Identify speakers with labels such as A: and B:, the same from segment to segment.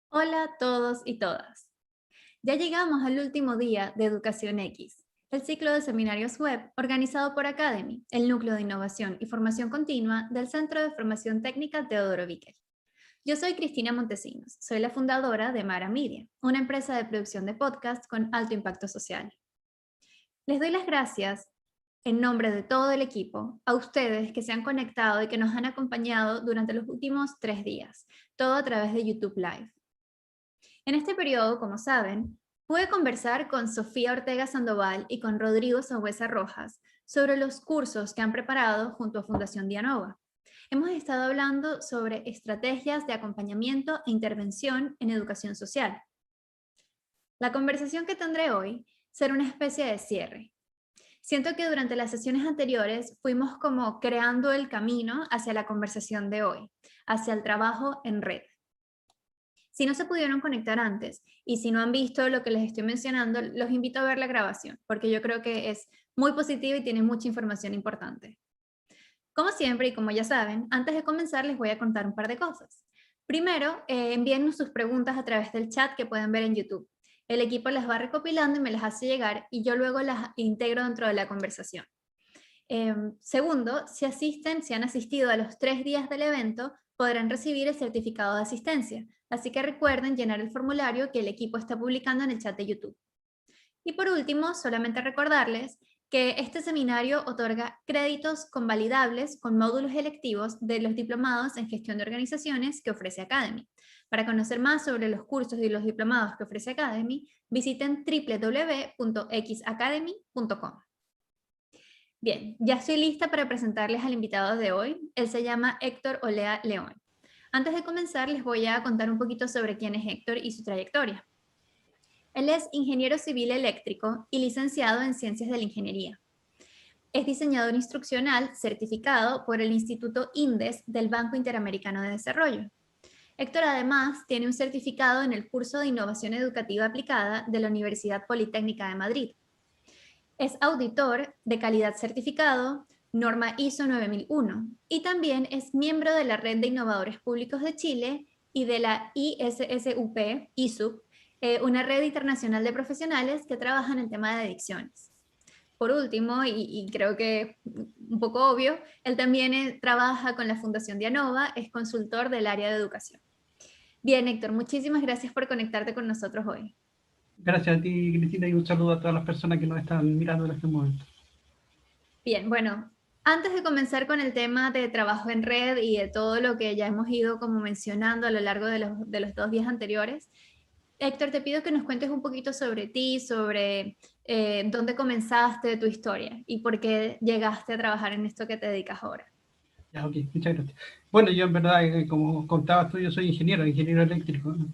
A: Hola a todos y todas. Ya llegamos al último día de Educación X, el ciclo de seminarios web organizado por Academy, el núcleo de innovación y formación continua del Centro de Formación Técnica Teodoro Bickel. Yo soy Cristina Montesinos, soy la fundadora de Mara Media, una empresa de producción de podcast con alto impacto social. Les doy las gracias en nombre de todo el equipo a ustedes que se han conectado y que nos han acompañado durante los últimos 3 días, todo a través de YouTube Live. En este periodo, como saben, pude conversar con Sofía Ortega Sandoval y con Rodrigo Sangüesa Rojas sobre los cursos que han preparado junto a Fundación Dianova. Hemos estado hablando sobre estrategias de acompañamiento e intervención en educación social. La conversación que tendré hoy será una especie de cierre. Siento que durante las sesiones anteriores fuimos como creando el camino hacia la conversación de hoy, hacia el trabajo en red. Si no se pudieron conectar antes y si no han visto lo que les estoy mencionando, los invito a ver la grabación, porque yo creo que es muy positiva y tiene mucha información importante. Como siempre y como ya saben, antes de comenzar les voy a contar un par de cosas. Primero, envíennos sus preguntas a través del chat que pueden ver en YouTube. El equipo las va recopilando y me las hace llegar y yo luego las integro dentro de la conversación. Segundo, si han asistido a los 3 días del evento, podrán recibir el certificado de asistencia. Así que recuerden llenar el formulario que el equipo está publicando en el chat de YouTube. Y por último, solamente recordarles que este seminario otorga créditos convalidables con módulos electivos de los diplomados en gestión de organizaciones que ofrece Academy. Para conocer más sobre los cursos y los diplomados que ofrece Academy, visiten www.xacademy.com. Bien, ya estoy lista para presentarles al invitado de hoy. Él se llama Héctor Olea León. Antes de comenzar, les voy a contar un poquito sobre quién es Héctor y su trayectoria. Él es ingeniero civil eléctrico y licenciado en Ciencias de la Ingeniería. Es diseñador instruccional certificado por el Instituto INDES del Banco Interamericano de Desarrollo. Héctor además tiene un certificado en el curso de Innovación Educativa Aplicada de la Universidad Politécnica de Madrid. Es auditor de calidad certificado, norma ISO 9001, y también es miembro de la Red de Innovadores Públicos de Chile y de la ISSUP, una red internacional de profesionales que trabajan en tema de adicciones. Por último, y creo que un poco obvio, él también trabaja con la Fundación Dianova, es consultor del área de educación. Bien, Héctor, muchísimas gracias por conectarte con nosotros hoy.
B: Gracias a ti, Cristina, y un saludo a todas las personas que nos están mirando en este momento.
A: Bien, bueno, antes de comenzar con el tema de trabajo en red y de todo lo que ya hemos ido como mencionando a lo largo de los 2 días anteriores, Héctor, te pido que nos cuentes un poquito sobre ti, sobre dónde comenzaste tu historia y por qué llegaste a trabajar en esto que te dedicas ahora.
B: Ya, ok, muchas gracias. Bueno, yo en verdad, como contabas tú, yo soy ingeniero eléctrico, ¿no?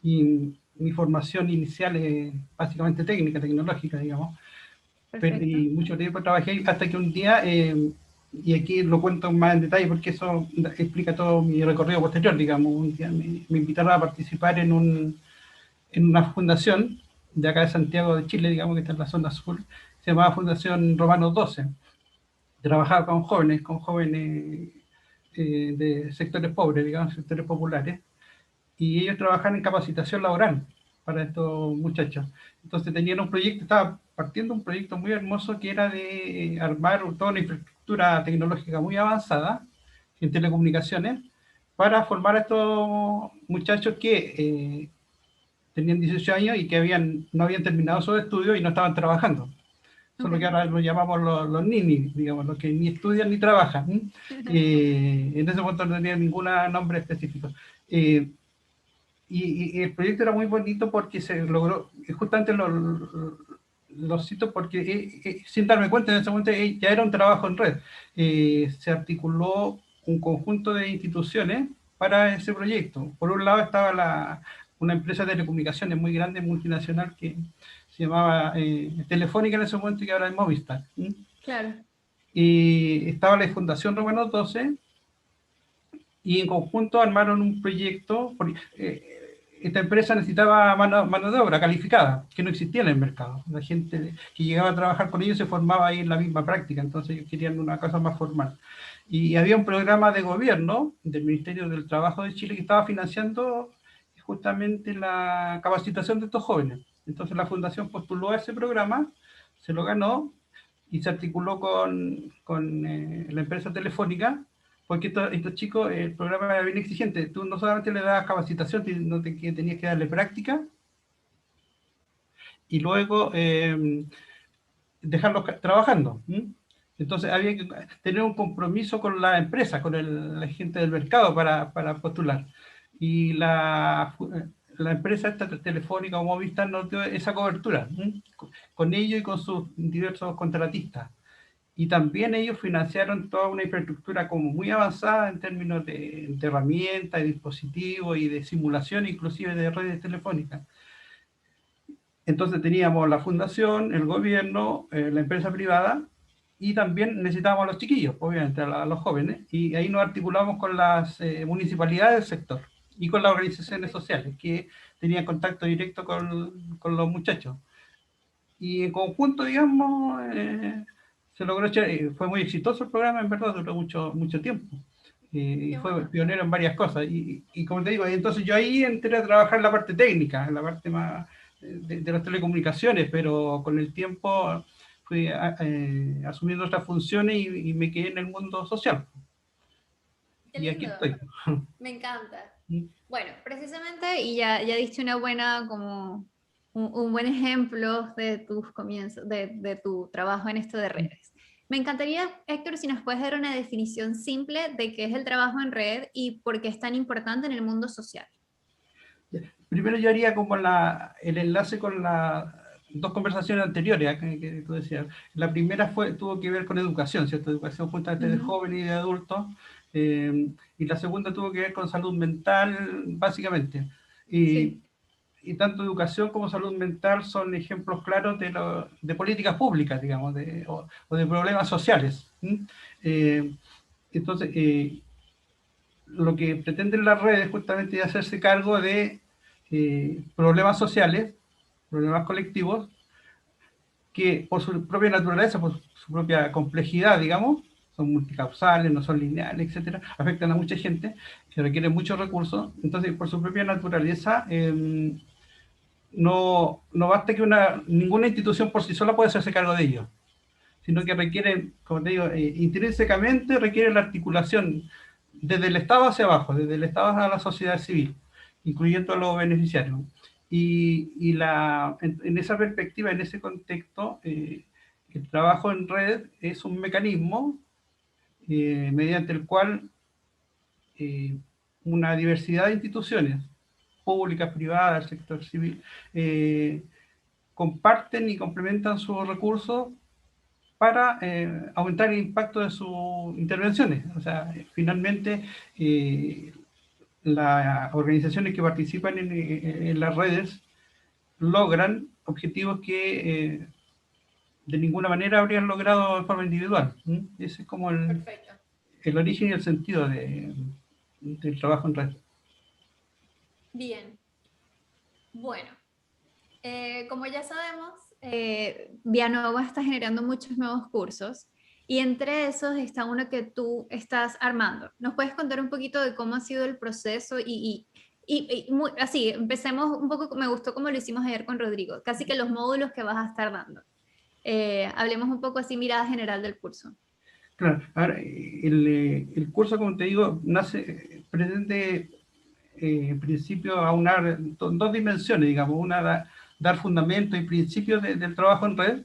B: Y mi formación inicial es básicamente técnica, tecnológica, digamos.
A: Perfecto.
B: Y mucho tiempo trabajé hasta que un día, y aquí lo cuento más en detalle porque eso explica todo mi recorrido posterior, digamos. Un día me invitaron a participar en una fundación de acá de Santiago de Chile, digamos, que está en la zona sur, se llamaba Fundación Romanos 12. Trabajaba con jóvenes de sectores pobres, digamos, sectores populares, y ellos trabajan en capacitación laboral para estos muchachos. Entonces tenían un proyecto, estaba partiendo un proyecto muy hermoso que era de armar toda una infraestructura tecnológica muy avanzada en telecomunicaciones para formar a estos muchachos que tenían 18 años y que no habían terminado sus estudios y no estaban trabajando. Eso es lo que
A: Okay.
B: ahora lo llamamos los ninis, digamos, los que ni estudian ni trabajan. En ese momento no tenía ningún nombre específico. Y el proyecto era muy bonito porque se logró, justamente lo cito porque sin darme cuenta en ese momento ya era un trabajo en red. Se articuló un conjunto de instituciones para ese proyecto. Por un lado estaba una empresa de telecomunicaciones muy grande, multinacional, que se llamaba Telefónica en ese momento y que ahora es Movistar.
A: Claro.
B: Y estaba la Fundación Romanos 12 y en conjunto armaron un proyecto. Esta empresa necesitaba mano de obra calificada, que no existía en el mercado. La gente que llegaba a trabajar con ellos se formaba ahí en la misma práctica, entonces ellos querían una cosa más formal. Y había un programa de gobierno del Ministerio del Trabajo de Chile que estaba financiando justamente la capacitación de estos jóvenes. Entonces la fundación postuló a ese programa, se lo ganó y se articuló con la empresa telefónica, porque estos chicos, el programa era bien exigente. Tú no solamente le dabas capacitación, sino que tenías que darle práctica y luego dejarlos trabajando. Entonces había que tener un compromiso con la empresa, con la gente del mercado para postular. Y la empresa esta telefónica o Movistar nos dio esa cobertura, con ellos y con sus diversos contratistas. Y también ellos financiaron toda una infraestructura como muy avanzada en términos de herramientas, de dispositivos y de simulación, inclusive de redes telefónicas. Entonces teníamos la fundación, el gobierno, la empresa privada, y también necesitábamos a los chiquillos, obviamente a los jóvenes, y ahí nos articulamos con las municipalidades del sector y con las organizaciones sociales que tenían contacto directo con los muchachos. Y en conjunto, digamos, se logró echar, fue muy exitoso el programa, en verdad, duró mucho tiempo. Y
A: Qué
B: fue
A: bueno.
B: pionero en varias cosas. Y como te digo, entonces yo ahí entré a trabajar en la parte técnica, en la parte más de las telecomunicaciones, pero con el tiempo fui asumiendo otras funciones y me quedé en el mundo social.
A: Qué
B: Y aquí
A: lindo.
B: estoy.
A: Me encanta. Bueno, precisamente, y ya diste una buena, como un buen ejemplo de tus comienzos, de tu trabajo en esto de redes. Me encantaría, Héctor, si nos puedes dar una definición simple de qué es el trabajo en red y por qué es tan importante en el mundo social.
B: Primero yo haría como el enlace con las dos conversaciones anteriores que tú decías. La primera tuvo que ver con educación, ¿cierto? Educación justamente de
A: Ujú.
B: jóvenes y de adultos. Y la segunda tuvo que ver con salud mental, básicamente. Y,
A: Sí.
B: y tanto educación como salud mental son ejemplos claros de políticas públicas, digamos, o de problemas sociales. Eh, entonces, lo que pretenden las redes justamente es hacerse cargo de problemas sociales, problemas colectivos, que por su propia naturaleza, por su propia complejidad, digamos, son multicausales, no son lineales, etcétera, afectan a mucha gente, que requieren muchos recursos. Entonces, por su propia naturaleza, no basta que ninguna institución por sí sola pueda hacerse cargo de ellos, sino que requieren, como te digo, intrínsecamente requiere la articulación desde el Estado hacia abajo, desde el Estado a la sociedad civil, incluyendo a los beneficiarios. En esa perspectiva, en ese contexto, el trabajo en red es un mecanismo mediante el cual eh, una diversidad de instituciones, públicas, privadas, el sector civil, comparten y complementan sus recursos para aumentar el impacto de sus intervenciones. O sea, finalmente las organizaciones que participan en las redes logran objetivos que de ninguna manera habrían logrado de forma individual. Ese es como
A: Perfecto.
B: el origen y el sentido del trabajo en red.
A: Bien. Bueno, como ya sabemos, Vianova está generando muchos nuevos cursos y entre esos está uno que tú estás armando. ¿Nos puedes contar un poquito de cómo ha sido el proceso así, empecemos un poco, me gustó como lo hicimos ayer con Rodrigo, casi que los módulos que vas a estar dando. Hablemos un poco así, mirada general del curso.
B: Claro, ahora, el curso, como te digo, pretende en principio aunar dos dimensiones, digamos, una dar fundamentos y principios del trabajo en red,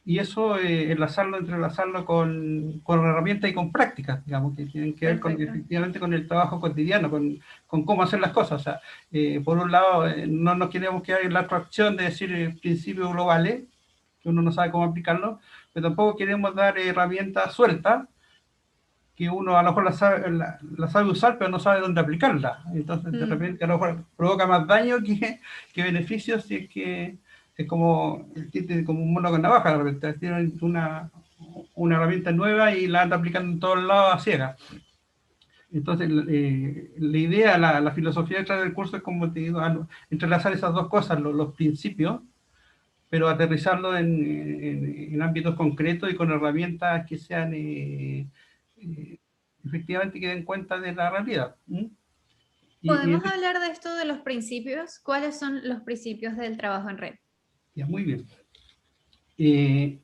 B: y eso entrelazarlo con herramientas y con prácticas, digamos, que tienen que ver
A: Perfecto.
B: efectivamente con el trabajo cotidiano, con cómo hacer las cosas. O sea, por un lado, no nos queremos quedar en la abstracción de decir principios globales, que uno no sabe cómo aplicarlo, pero tampoco queremos dar herramientas sueltas, que uno a lo mejor la sabe usar, pero no sabe dónde aplicarla. Entonces, de
A: Mm,
B: repente, a lo mejor provoca más daño que beneficios si es que es como un mono con navaja. De repente, tienen una herramienta nueva y la anda aplicando en todos lados a ciegas. Entonces, la idea, la filosofía detrás del curso es, como te digo, entrelazar esas dos cosas, los principios, pero aterrizarlo en ámbitos concretos y con herramientas que sean efectivamente que den cuenta de la realidad. Y
A: ¿Podemos hablar de esto de los principios? ¿Cuáles son los principios del trabajo en red?
B: ya, muy bien. Eh,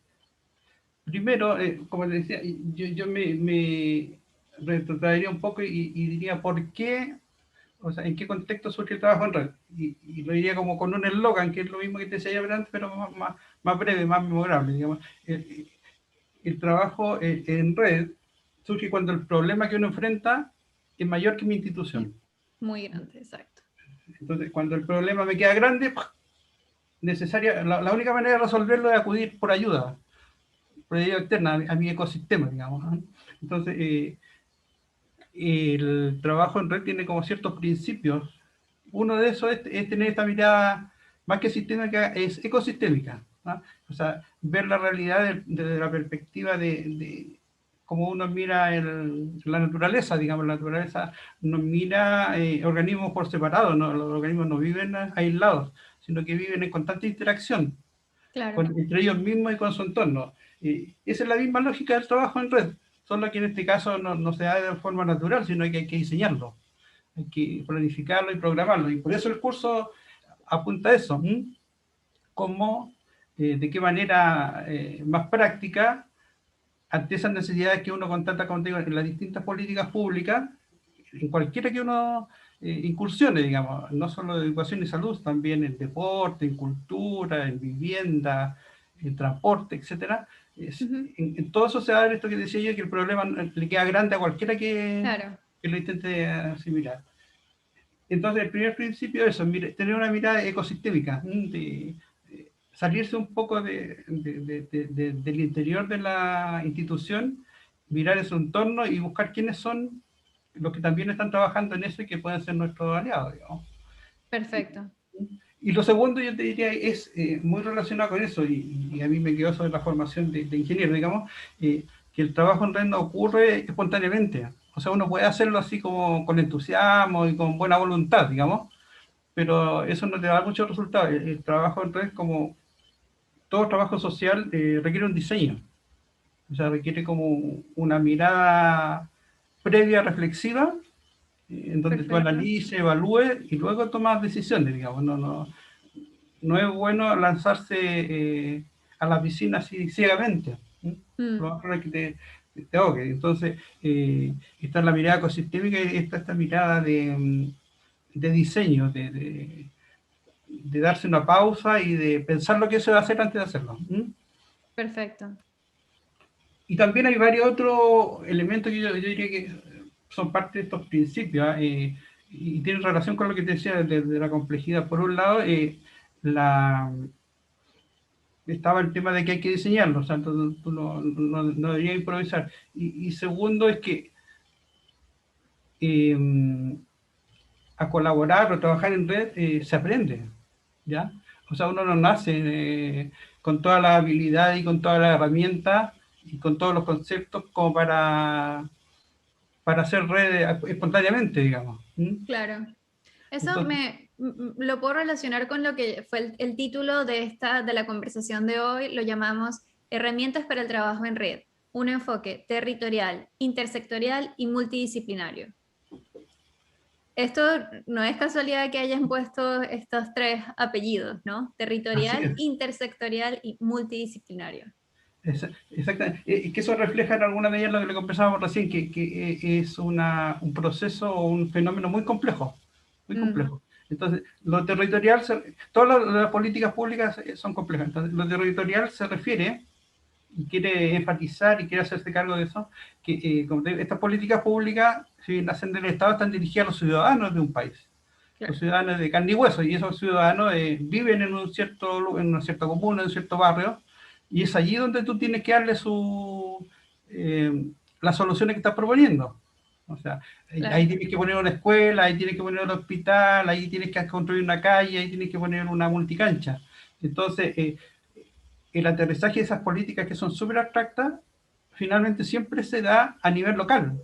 B: Primero, como les decía, yo me retrotraería un poco y diría por qué, o sea, en qué contexto surge el trabajo en red. Y lo diría como con un eslogan, que es lo mismo que te decía antes, pero más breve, más memorable, digamos. El trabajo en red surge cuando el problema que uno enfrenta es mayor que mi institución.
A: Muy grande, exacto.
B: Entonces, cuando el problema me queda grande, la única manera de resolverlo es acudir por ayuda externa a mi ecosistema, digamos, ¿no? Entonces, el trabajo en red tiene como ciertos principios. Uno de esos es tener esta mirada más que sistémica, es ecosistémica, ¿no? O sea, ver la realidad desde la perspectiva de cómo uno mira la naturaleza, digamos, la naturaleza no mira organismos por separado, ¿no? Los organismos no viven aislados, sino que viven en constante interacción
A: Claro.
B: entre ellos mismos y con su entorno. Esa es la misma lógica del trabajo en red, solo que en este caso no se da de forma natural, sino que hay que diseñarlo, hay que planificarlo y programarlo. Y por eso el curso apunta a eso, ¿m? Cómo, de qué manera más práctica, ante esas necesidades que uno contacta contigo en las distintas políticas públicas, en cualquiera que uno incursione, digamos, no solo de educación y salud, también en deporte, en cultura, en vivienda, en transporte, etcétera.
A: Ujú.
B: En todo eso se da esto que decía yo, que el problema le queda grande a cualquiera
A: Claro.
B: que lo intente asimilar. Entonces, el primer principio es eso, mire, tener una mirada ecosistémica, salirse un poco del interior de la institución, mirar su entorno y buscar quiénes son los que también están trabajando en eso y que pueden ser nuestros aliados, digamos.
A: Perfecto.
B: Y lo segundo, yo te diría, es muy relacionado con eso, y a mí me quedó sobre la formación de ingeniero, digamos, que el trabajo en red no ocurre espontáneamente. O sea, uno puede hacerlo así como con entusiasmo y con buena voluntad, digamos, pero eso no te da muchos resultados. El trabajo en red, como todo trabajo social, requiere un diseño. O sea, requiere como una mirada previa, reflexiva, en donde tú
A: Perfecto.
B: analices, evalúes y luego tomas decisiones, digamos. No es bueno lanzarse a la piscina así ciegamente. ¿Sí? Lo
A: Mm,
B: más probable es que te ahogue. Entonces, está la mirada ecosistémica y está esta mirada de diseño, de darse una pausa y de pensar lo que se va a hacer antes de hacerlo. ¿Mm?
A: perfecto.
B: Y también hay varios otros elementos que yo diría que son parte de estos principios, ¿ah? Y tienen relación con lo que te decía de la complejidad. Por un lado, la, estaba el tema de que hay que diseñarlo, o sea, tú no deberías improvisar. Y segundo es que eh, a colaborar o trabajar en red se aprende, ¿ya? O sea, uno no nace con toda la habilidad y con todas las herramientas y con todos los conceptos como para hacer red espontáneamente, digamos. ¿Mm?
A: Claro. Eso
B: Entonces,
A: lo puedo relacionar con lo que fue el título de la conversación de hoy. Lo llamamos Herramientas para el trabajo en red. Un enfoque territorial, intersectorial y multidisciplinario. Esto no es casualidad que hayan puesto estos tres apellidos, ¿no?
B: así
A: Territorial,
B: es.
A: intersectorial y multidisciplinario.
B: Exactamente. Que eso refleja en alguna medida lo que le conversábamos recién, que es un proceso o un fenómeno muy complejo, muy
A: Mm,
B: complejo. Entonces, lo territorial, todas las políticas públicas son complejas. Entonces, lo territorial se refiere y quiere enfatizar y quiere hacerse cargo de eso, que como te digo, estas políticas públicas, si nacen del Estado, están dirigidas a los ciudadanos de un país, los
A: claro,
B: ciudadanos de carne y hueso, y esos ciudadanos viven en una cierta comuna, en un cierto barrio, y es allí donde tú tienes que darle las soluciones que estás proponiendo. O sea, ahí
A: claro,
B: tienes que poner una escuela, ahí tienes que poner un hospital, ahí tienes que construir una calle, ahí tienes que poner una multicancha. Entonces, el aterrizaje de esas políticas que son súper abstractas, finalmente siempre se da a nivel local,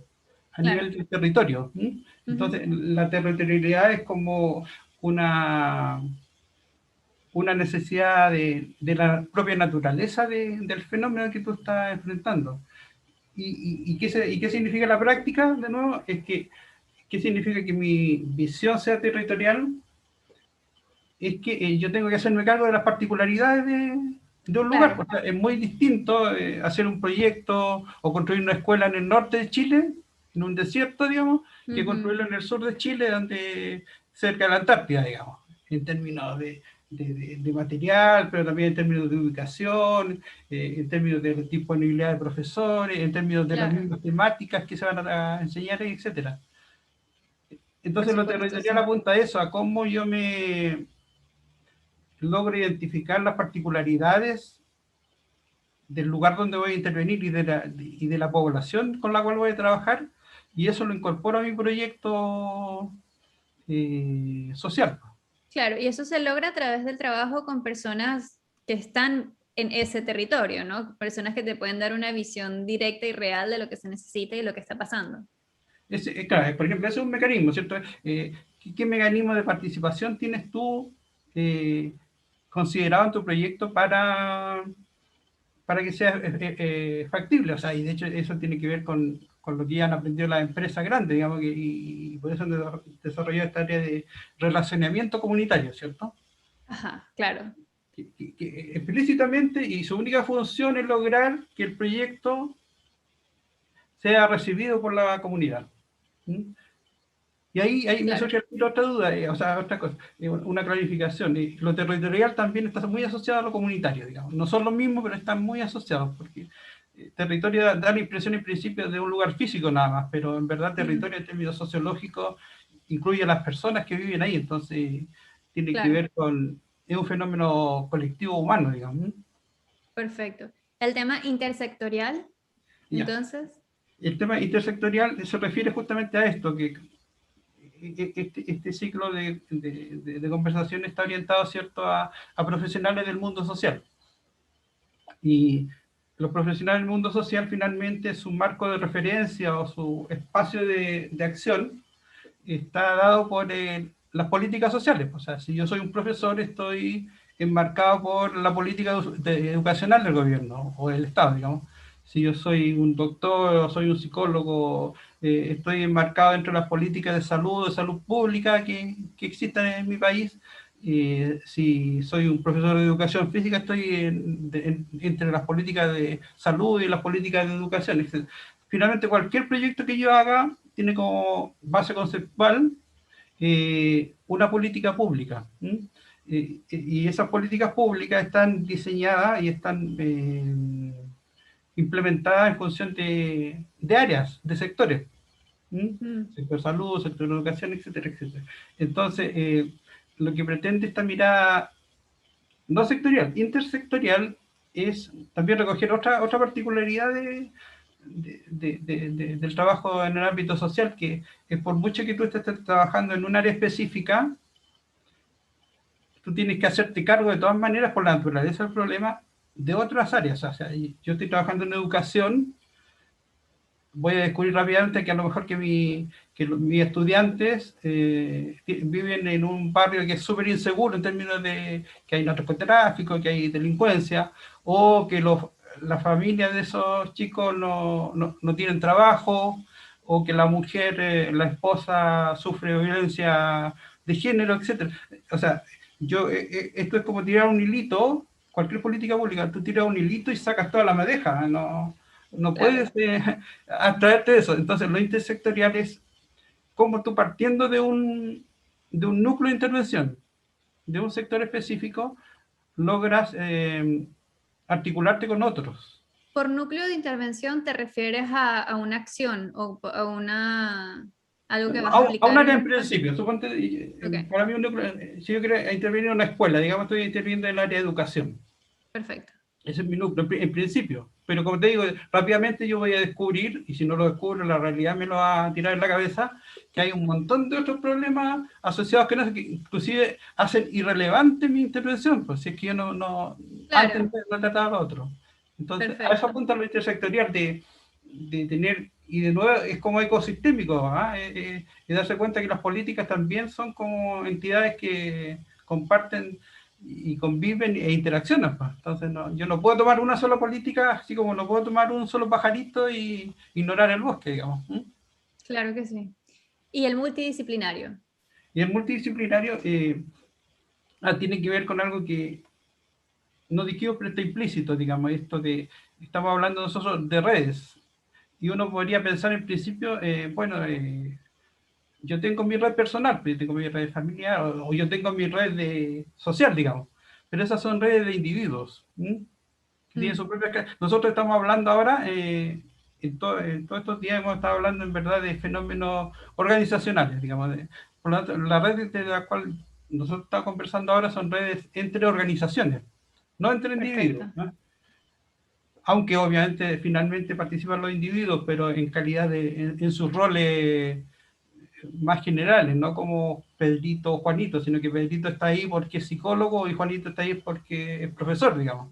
B: a
A: claro.
B: nivel del territorio. ¿Sí?
A: Ujú,
B: Entonces, la territorialidad es como una, una necesidad de la propia naturaleza del fenómeno que tú estás enfrentando. ¿Y qué significa la práctica? De nuevo, es que ¿Qué significa que mi visión sea territorial? Es que yo tengo que hacerme cargo de las particularidades de un lugar.
A: Claro.
B: O sea, es muy distinto hacer un proyecto o construir una escuela en el norte de Chile, en un desierto, digamos, que
A: Ujú.
B: construirlo en el sur de Chile, donde, cerca de la Antártida, digamos, en términos de material, pero también en términos de ubicación, en términos de disponibilidad de profesores, en términos de las
A: Claro,
B: mismas temáticas que se van a enseñar, etcétera.
A: por
B: Entonces lo
A: supuesto,
B: territorial
A: sí.
B: apunta a eso, a cómo yo me logro identificar las particularidades del lugar donde voy a intervenir y de la población con la cual voy a trabajar, y eso lo incorporo a mi proyecto social.
A: Claro, y eso se logra a través del trabajo con personas que están en ese territorio, ¿no? Personas que te pueden dar una visión directa y real de lo que se necesita y lo que está pasando.
B: Claro, por ejemplo, ese es un mecanismo, ¿cierto? ¿Qué mecanismo de participación tienes tú eh, considerado en tu proyecto para que sea factible? O sea, y de hecho eso tiene que ver con lo que ya han aprendido las empresas grandes, digamos, y por eso han desarrollado esta área de relacionamiento comunitario, ¿cierto?
A: Ajá, claro.
B: Que explícitamente, y su única función es lograr que el proyecto sea recibido por la comunidad. ¿Mm? Y ahí me
A: Claro.
B: surge otra duda, o sea, otra cosa, una clarificación. Lo territorial también está muy asociado a lo comunitario, digamos. No son lo mismo, pero están muy asociados, porque territorio da la impresión en principio de un lugar físico nada más, pero en verdad
A: Ujú.
B: territorio en términos sociológicos incluye a las personas que viven ahí, entonces tiene que
A: Claro,
B: ver con, es un fenómeno colectivo humano, digamos.
A: perfecto. El tema intersectorial,
B: Ya.
A: entonces.
B: El tema intersectorial se refiere justamente a esto, que este ciclo de conversación está orientado, ¿cierto?, a profesionales del mundo social. Y los profesionales del mundo social, finalmente, su marco de referencia o su espacio de acción está dado por las políticas sociales. O sea, si yo soy un profesor, estoy enmarcado por la política educacional del gobierno o del Estado, digamos. Si yo soy un doctor o soy un psicólogo, estoy enmarcado dentro de las políticas de salud pública que existen en mi país. Si soy un profesor de educación física, estoy entre las políticas de salud y las políticas de educación, etc. Finalmente, cualquier proyecto que yo haga tiene como base conceptual una política pública. Y esas políticas públicas están diseñadas y están implementadas en función de áreas, de sectores. ¿Mm?
A: Mm.
B: Sector salud, sector educación, etcétera, etcétera. Entonces, lo que pretende esta mirada no sectorial, intersectorial, es también recoger otra particularidad del trabajo en el ámbito social, que es por mucho que tú estés trabajando en un área específica, tú tienes que hacerte cargo de todas maneras por la naturaleza del problema de otras áreas. O sea, yo estoy trabajando en educación, voy a descubrir rápidamente que a lo mejor que mis estudiantes viven en un barrio que es súper inseguro en términos de que hay narcotráfico, que hay delincuencia, o que las familias de esos chicos no tienen trabajo, o que la mujer, la esposa sufre violencia de género, etcétera. O sea, esto es como tirar un hilito, cualquier política pública, tú tiras un hilito y sacas toda la madeja, no
A: Claro.
B: puedes abstraerte de eso. Entonces, lo intersectorial es como tú partiendo de un núcleo de intervención, de un sector específico, logras articularte con otros.
A: Por núcleo de intervención te refieres a una acción o a algo que vas a
B: A un
A: aplicar
B: área
A: en
B: en
A: un lugar.
B: principio, suponte,
A: Ok,
B: para mí un núcleo, si yo quiero intervenir en una escuela, digamos, estoy interviniendo en el área de educación.
A: perfecto.
B: Ese es mi núcleo, en principio. Pero como te digo, rápidamente yo voy a descubrir, y si no lo descubro, la realidad me lo va a tirar en la cabeza, que hay un montón de otros problemas asociados que inclusive hacen irrelevante mi intervención, pues si es que yo antes
A: Claro,
B: no trataba lo otro. Entonces, a eso
A: perfecto.
B: apunta lo intersectorial de tener, y de nuevo es como ecosistémico, ¿ah? Y darse cuenta que las políticas también son como entidades que comparten y conviven e interaccionan. Pues. Entonces, yo no puedo tomar una sola política, así como no puedo tomar un solo pajarito y ignorar el bosque, digamos. ¿Mm?
A: Claro que sí. ¿Y el multidisciplinario?
B: Y el multidisciplinario tiene que ver con algo que no dijimos, pero está implícito, digamos, esto de, estamos hablando nosotros de redes, y uno podría pensar en principio, yo tengo mi red personal, pero yo tengo mi red familiar, o yo tengo mi red social, digamos, pero esas son redes de individuos, ¿m? Que tienen su propia... Nosotros estamos hablando ahora, en todos estos días hemos estado hablando en verdad de fenómenos organizacionales, digamos, por lo tanto, la red de la cual nosotros estamos conversando ahora son redes entre organizaciones, no entre individuos,
A: Perfecto.
B: ¿no? Aunque obviamente finalmente participan los individuos, pero en calidad en sus roles más generales, no como Pedrito o Juanito, sino que Pedrito está ahí porque es psicólogo y Juanito está ahí porque es profesor, digamos.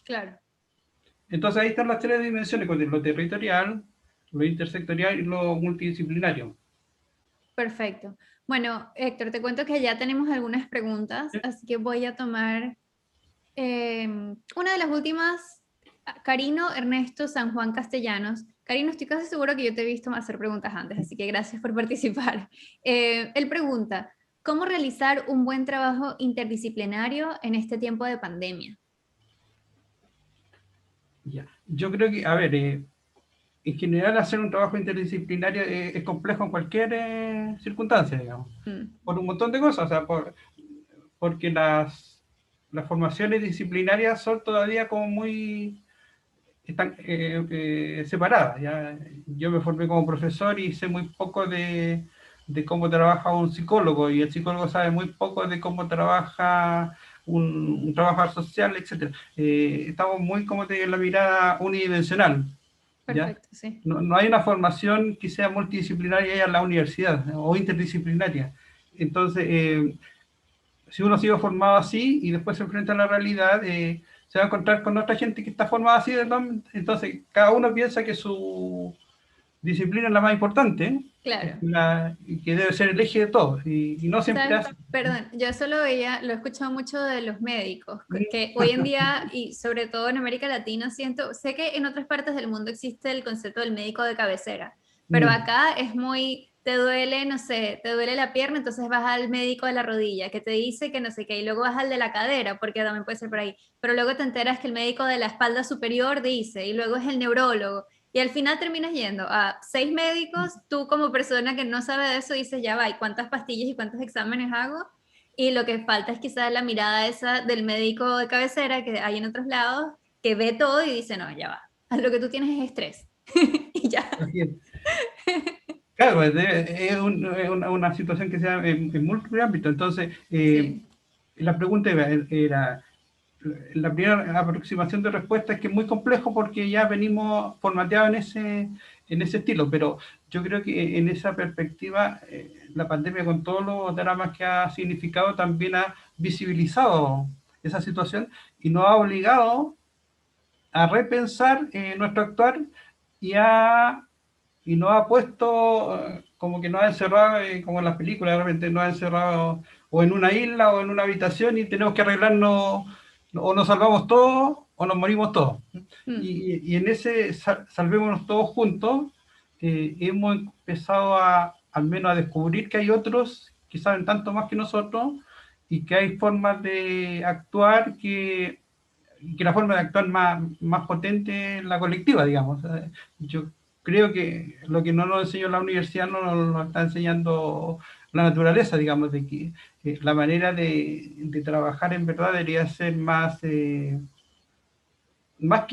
A: Claro.
B: Entonces ahí están las tres dimensiones, con lo territorial, lo intersectorial y lo multidisciplinario.
A: Perfecto. Bueno, Héctor, te cuento que ya tenemos algunas preguntas, así que voy a tomar una de las últimas, Carino Ernesto San Juan Castellanos. Carino, estoy casi seguro que yo te he visto hacer preguntas antes, así que gracias por participar. Él pregunta, ¿cómo realizar un buen trabajo interdisciplinario en este tiempo de pandemia?
B: Ya. Yo creo que, a ver, en general hacer un trabajo interdisciplinario es complejo en cualquier circunstancia, digamos,
A: Mm,
B: por un montón de cosas, o sea, porque las formaciones disciplinarias son todavía como muy están separadas. ¿Ya? Yo me formé como profesor y sé muy poco de cómo trabaja un psicólogo, y el psicólogo sabe muy poco de cómo trabaja un trabajador social, etcétera. Estamos muy, como te digo, en la mirada unidimensional. ¿Ya?
A: perfecto, sí.
B: No, no hay una formación que sea multidisciplinaria en la universidad, ¿no? O interdisciplinaria. Entonces, si uno ha sido formado así y después se enfrenta a la realidad, se va a encontrar con otra gente que está formada así, entonces cada uno piensa que su disciplina es la más importante,
A: Claro.
B: y que debe ser el eje de todo, y no siempre
A: ¿Sabes?
B: hace.
A: Perdón, yo eso lo veía, lo he escuchado mucho de los médicos, que hoy en día, y sobre todo en América Latina, siento, sé que en otras partes del mundo existe el concepto del médico de cabecera, pero
B: Mm,
A: acá es muy, te duele, no sé, te duele la pierna, entonces vas al médico de la rodilla, que te dice que no sé qué, y luego vas al de la cadera, porque también puede ser por ahí, pero luego te enteras que el médico de la espalda superior dice, y luego es el neurólogo. Y al final terminas yendo a 6 médicos, tú como persona que no sabe de eso dices, ya va, ¿y cuántas pastillas y cuántos exámenes hago? Y lo que falta es quizás la mirada esa del médico de cabecera que hay en otros lados, que ve todo y dice, no, ya va, lo que tú tienes es estrés. Y ya.
B: así es. Claro, una situación que se da en múltiples ámbitos. Entonces,
A: Sí,
B: la pregunta era, la primera aproximación de respuesta es que es muy complejo porque ya venimos formateados en ese estilo, pero yo creo que en esa perspectiva la pandemia, con todos los dramas que ha significado, también ha visibilizado esa situación y nos ha obligado a repensar nuestro actuar, y, y nos ha puesto como que nos ha encerrado, como en las películas, de repente nos ha encerrado o en una isla o en una habitación y tenemos que arreglarnos, o nos salvamos todos o nos morimos todos.
A: mm,
B: Y en ese salvémonos todos juntos, hemos empezado al menos a descubrir que hay otros que saben tanto más que nosotros, y que hay formas de actuar que la forma de actuar más potente es la colectiva, digamos. Yo creo que lo que no nos enseñó la universidad no nos está enseñando la naturaleza, digamos, de que la manera de trabajar en verdad debería ser más que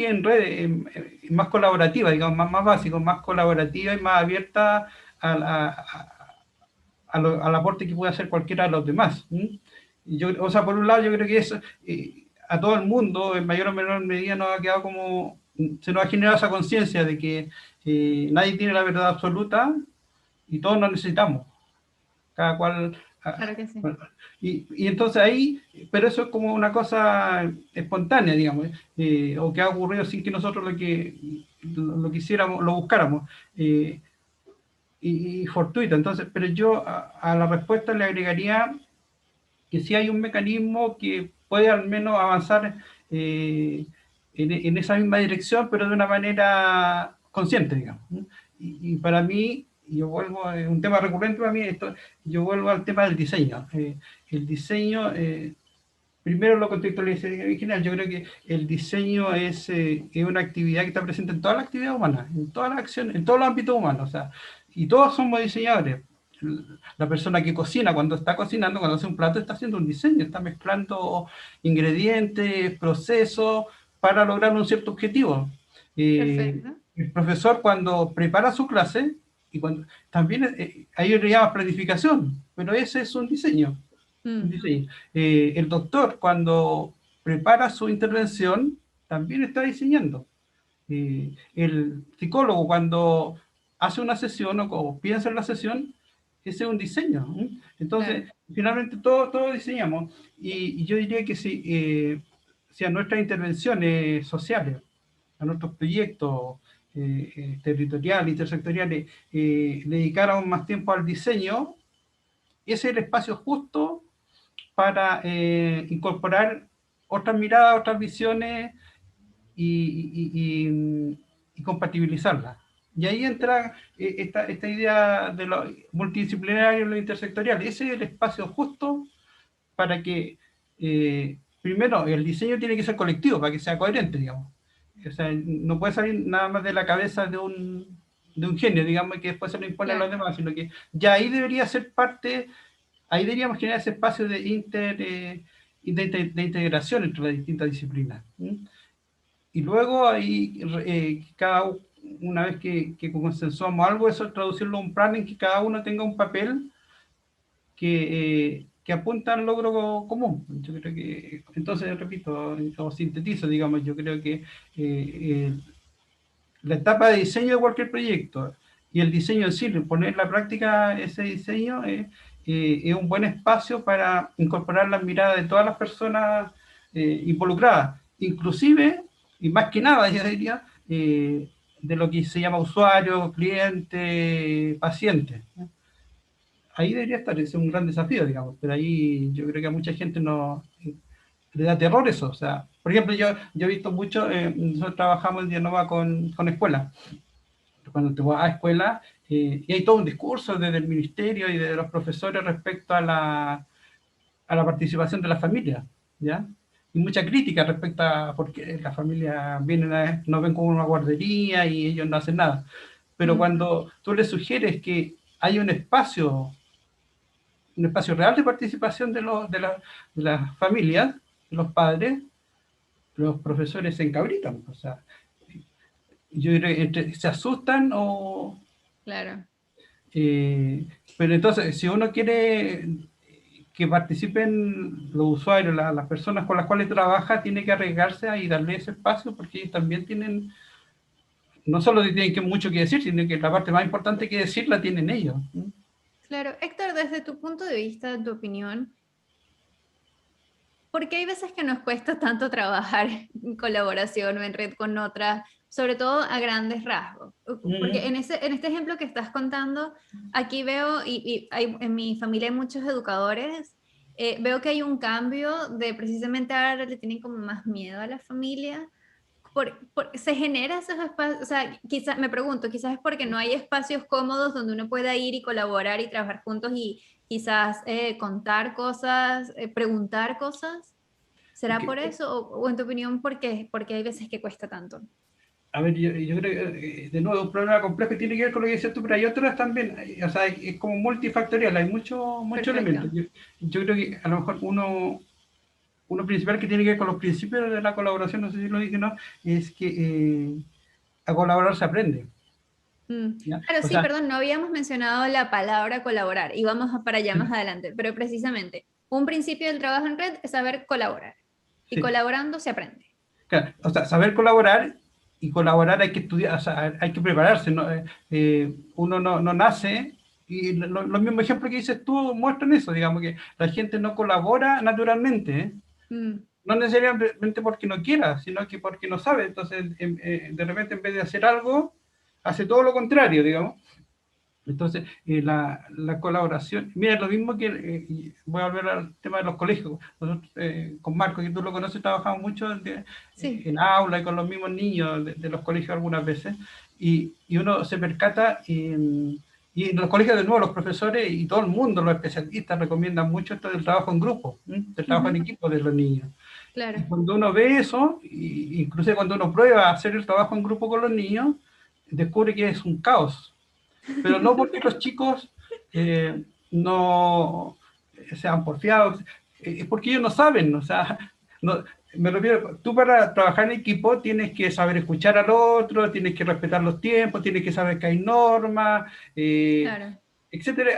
B: en redes, más colaborativa, digamos, más básico, más colaborativa y más abierta al aporte que puede hacer cualquiera de los demás. Y yo, o sea, por un lado, yo creo que eso a todo el mundo, en mayor o menor medida, nos ha quedado como, se nos ha generado esa conciencia de que nadie tiene la verdad absoluta y todos nos necesitamos, cada cual.
A: claro que sí.
B: Bueno, y entonces ahí, pero eso es como una cosa espontánea, digamos, o que ha ocurrido sin que nosotros lo quisiéramos, lo buscáramos. Y fortuita. Entonces, pero yo a la respuesta le agregaría que sí hay un mecanismo que puede al menos avanzar en esa misma dirección, pero de una manera consciente, digamos. Y para mí, yo vuelvo, es un tema recurrente para mí, yo vuelvo al tema del diseño. El diseño, primero lo contextualizaría en general, yo creo que el diseño es una actividad que está presente en toda la actividad humana, en todas las acciones, en todos los ámbitos humanos, o sea, y todos somos diseñadores. La persona que cocina, cuando está cocinando, cuando hace un plato, está haciendo un diseño, está mezclando ingredientes, procesos, para lograr un cierto objetivo.
A: Perfecto.
B: El profesor cuando prepara su clase, y cuando, también ahí le llama planificación, pero ese es un diseño. Un
A: Mm,
B: diseño. El doctor cuando prepara su intervención, también está diseñando. El psicólogo cuando hace una sesión o piensa en la sesión, ese es un diseño.
A: claro.
B: Entonces, finalmente todos diseñamos. Y yo diría que si a nuestras intervenciones sociales, a nuestros proyectos territoriales, intersectoriales, le dedicáramos más tiempo al diseño, ese es el espacio justo para incorporar otras miradas, otras visiones y compatibilizarla. Y ahí entra esta idea de lo multidisciplinario y lo intersectorial. Ese es el espacio justo para que, primero, el diseño tiene que ser colectivo, para que sea coherente, digamos. O sea, no puede salir nada más de la cabeza de un genio, digamos, que después se lo impone a los
A: Claro.
B: demás, sino que ya ahí debería ser parte, ahí deberíamos generar ese espacio de integración entre las distintas disciplinas. Y luego ahí, una vez que consensuamos algo, eso traducirlo a un plan en que cada uno tenga un papel que apunta al logro común. Yo creo que, entonces, repito, o sintetizo, digamos, yo creo que eh, la etapa de diseño de cualquier proyecto y el diseño en sí, poner en la práctica ese diseño, es un buen espacio para incorporar las miradas de todas las personas involucradas, inclusive, y más que nada, yo diría, de lo que se llama usuario, cliente, paciente. Ahí debería estar, ese es un gran desafío, digamos, pero ahí yo creo que a mucha gente no le da terror eso. O sea, por ejemplo, yo he visto mucho, nosotros trabajamos en Dianova con escuelas. Cuando te vas a escuela, y hay todo un discurso desde el ministerio y de los profesores respecto a la participación de las familias, ¿ya? Y mucha crítica respecto a por qué las familias nos ven como una guardería y ellos no hacen nada. Pero
A: Mm,
B: cuando tú les sugieres que hay un espacio real de participación de las familias, de los padres, los profesores se encabritan. O sea, yo creo que se asustan o...
A: claro.
B: Eh, pero entonces, si uno quiere que participen los usuarios, las personas con las cuales trabaja, tiene que arriesgarse y darle ese espacio porque ellos también tienen, no solo tienen que mucho que decir, sino que la parte más importante que decir la tienen ellos.
A: Claro. Héctor, desde tu punto de vista, tu opinión, ¿por qué hay veces que nos cuesta tanto trabajar en colaboración o en red con otras, sobre todo a grandes rasgos? Porque
B: Mm.
A: en este ejemplo que estás contando, aquí veo, en mi familia hay muchos educadores, veo que hay un cambio de precisamente ahora le tienen como más miedo a la familia. Se genera esos espacios, o sea, quizás, me pregunto, quizás es porque no hay espacios cómodos donde uno pueda ir y colaborar y trabajar juntos y quizás contar cosas, preguntar cosas. ¿Será por
B: Que,
A: eso? O en tu opinión, por qué? Porque hay veces que cuesta tanto.
B: a ver, yo creo que, de nuevo, un problema complejo que tiene que ver con lo que dices tú, pero hay otras también, o sea, es como multifactorial, hay muchos elementos.
A: Perfecto.
B: Yo creo que a lo mejor uno principal que tiene que ver con los principios de la colaboración, no sé si lo dije o no, es que a colaborar se aprende. ¿Ya?
A: Claro,
B: O
A: sí,
B: sea,
A: perdón, no habíamos mencionado la palabra colaborar y vamos para allá más adelante, pero precisamente un principio del trabajo en red es saber colaborar y
B: sí,
A: colaborando se aprende.
B: claro, o sea, saber colaborar y colaborar hay que estudiar, o sea, hay que prepararse. ¿No? Uno no nace y los mismos ejemplos que dices tú muestran eso, digamos que la gente no colabora naturalmente, ¿eh?
A: Mm,
B: No necesariamente porque no quiera, sino que porque no sabe. Entonces, de repente, en vez de hacer algo, hace todo lo contrario, digamos. Entonces, la colaboración, mira, lo mismo que, voy a volver al tema de los colegios. Nosotros, con Marco, que tú lo conoces, trabajamos mucho
A: sí,
B: en aula y con los mismos niños de los colegios algunas veces, y uno se percata Y en los colegios, de nuevo, los profesores y todo el mundo, los especialistas, recomiendan mucho esto del trabajo en grupo, del trabajo en equipo de los niños.
A: Claro.
B: Y cuando uno ve eso, incluso cuando uno prueba hacer el trabajo en grupo con los niños, descubre que es un caos. Pero no porque los chicos no sean porfiados, es porque ellos no saben, o sea, no, me refiero, tú para trabajar en equipo tienes que saber escuchar al otro, tienes que respetar los tiempos, tienes que saber que hay normas,
A: Claro.
B: etcétera.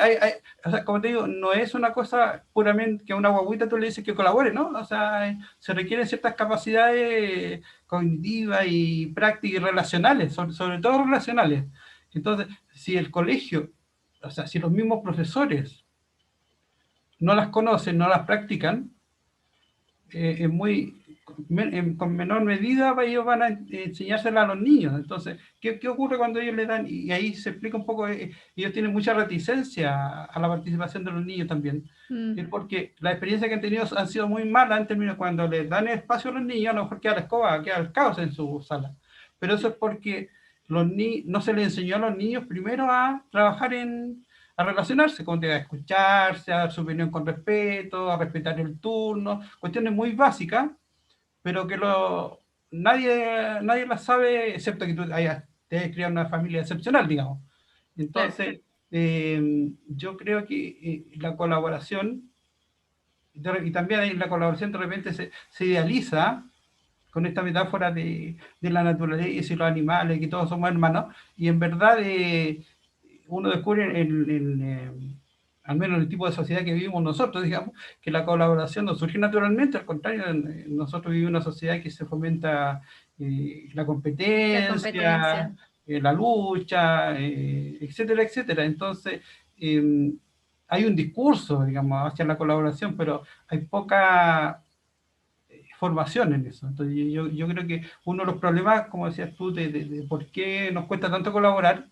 B: O sea, como te digo, no es una cosa puramente que a una guaguita tú le dices que colabore, ¿no? O sea, se requieren ciertas capacidades cognitivas y prácticas y relacionales, sobre todo relacionales. Entonces, si el colegio, o sea, si los mismos profesores no las conocen, no las practican, es muy, con menor medida ellos van a enseñársela a los niños. Entonces, ¿qué ocurre cuando ellos le dan? Y ahí se explica un poco, ellos tienen mucha reticencia a la participación de los niños también. Es porque la experiencia que han tenido han sido muy malas en términos cuando les dan espacio a los niños, a lo mejor queda la escoba, queda el caos en su sala. Pero eso es porque no se les enseñó a los niños primero a trabajar a relacionarse, a escucharse, a dar su opinión con respeto, a respetar el turno, cuestiones muy básicas, pero que nadie las sabe, excepto que tú te hayas criado en una familia excepcional, digamos. Entonces,
A: Claro.
B: yo creo que la colaboración, y también la colaboración de repente se idealiza con esta metáfora de la naturaleza y los animales, que todos somos hermanos, y en verdad uno descubre al menos en el tipo de sociedad que vivimos nosotros, digamos, que la colaboración no surge naturalmente, al contrario, nosotros vivimos en una sociedad que se fomenta la
A: La
B: competencia,
A: competencia.
B: la lucha, etcétera, etcétera. Entonces, eh, hay un discurso, digamos, hacia la colaboración, pero hay poca formación en eso. Entonces, yo creo que uno de los problemas, como decías tú, de por qué nos cuesta tanto colaborar,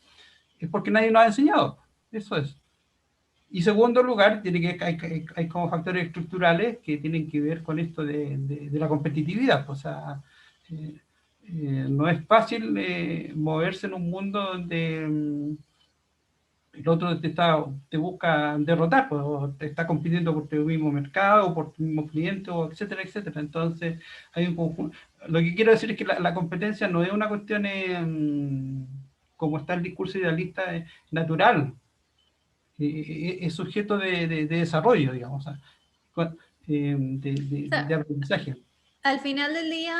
B: es porque nadie nos ha enseñado. Eso es. Y segundo lugar, hay como factores estructurales que tienen que ver con esto de la competitividad. O sea, eh, no es fácil moverse en un mundo donde el otro te busca derrotar, pues, o te está compitiendo por tu mismo mercado, por tu mismo cliente, o etcétera, etcétera. Entonces, hay un conjunto. Lo que quiero decir es que la competencia no es una cuestión, como está el discurso idealista, natural, es sujeto de desarrollo, digamos, o sea,
A: O sea,
B: de aprendizaje.
A: al final del día,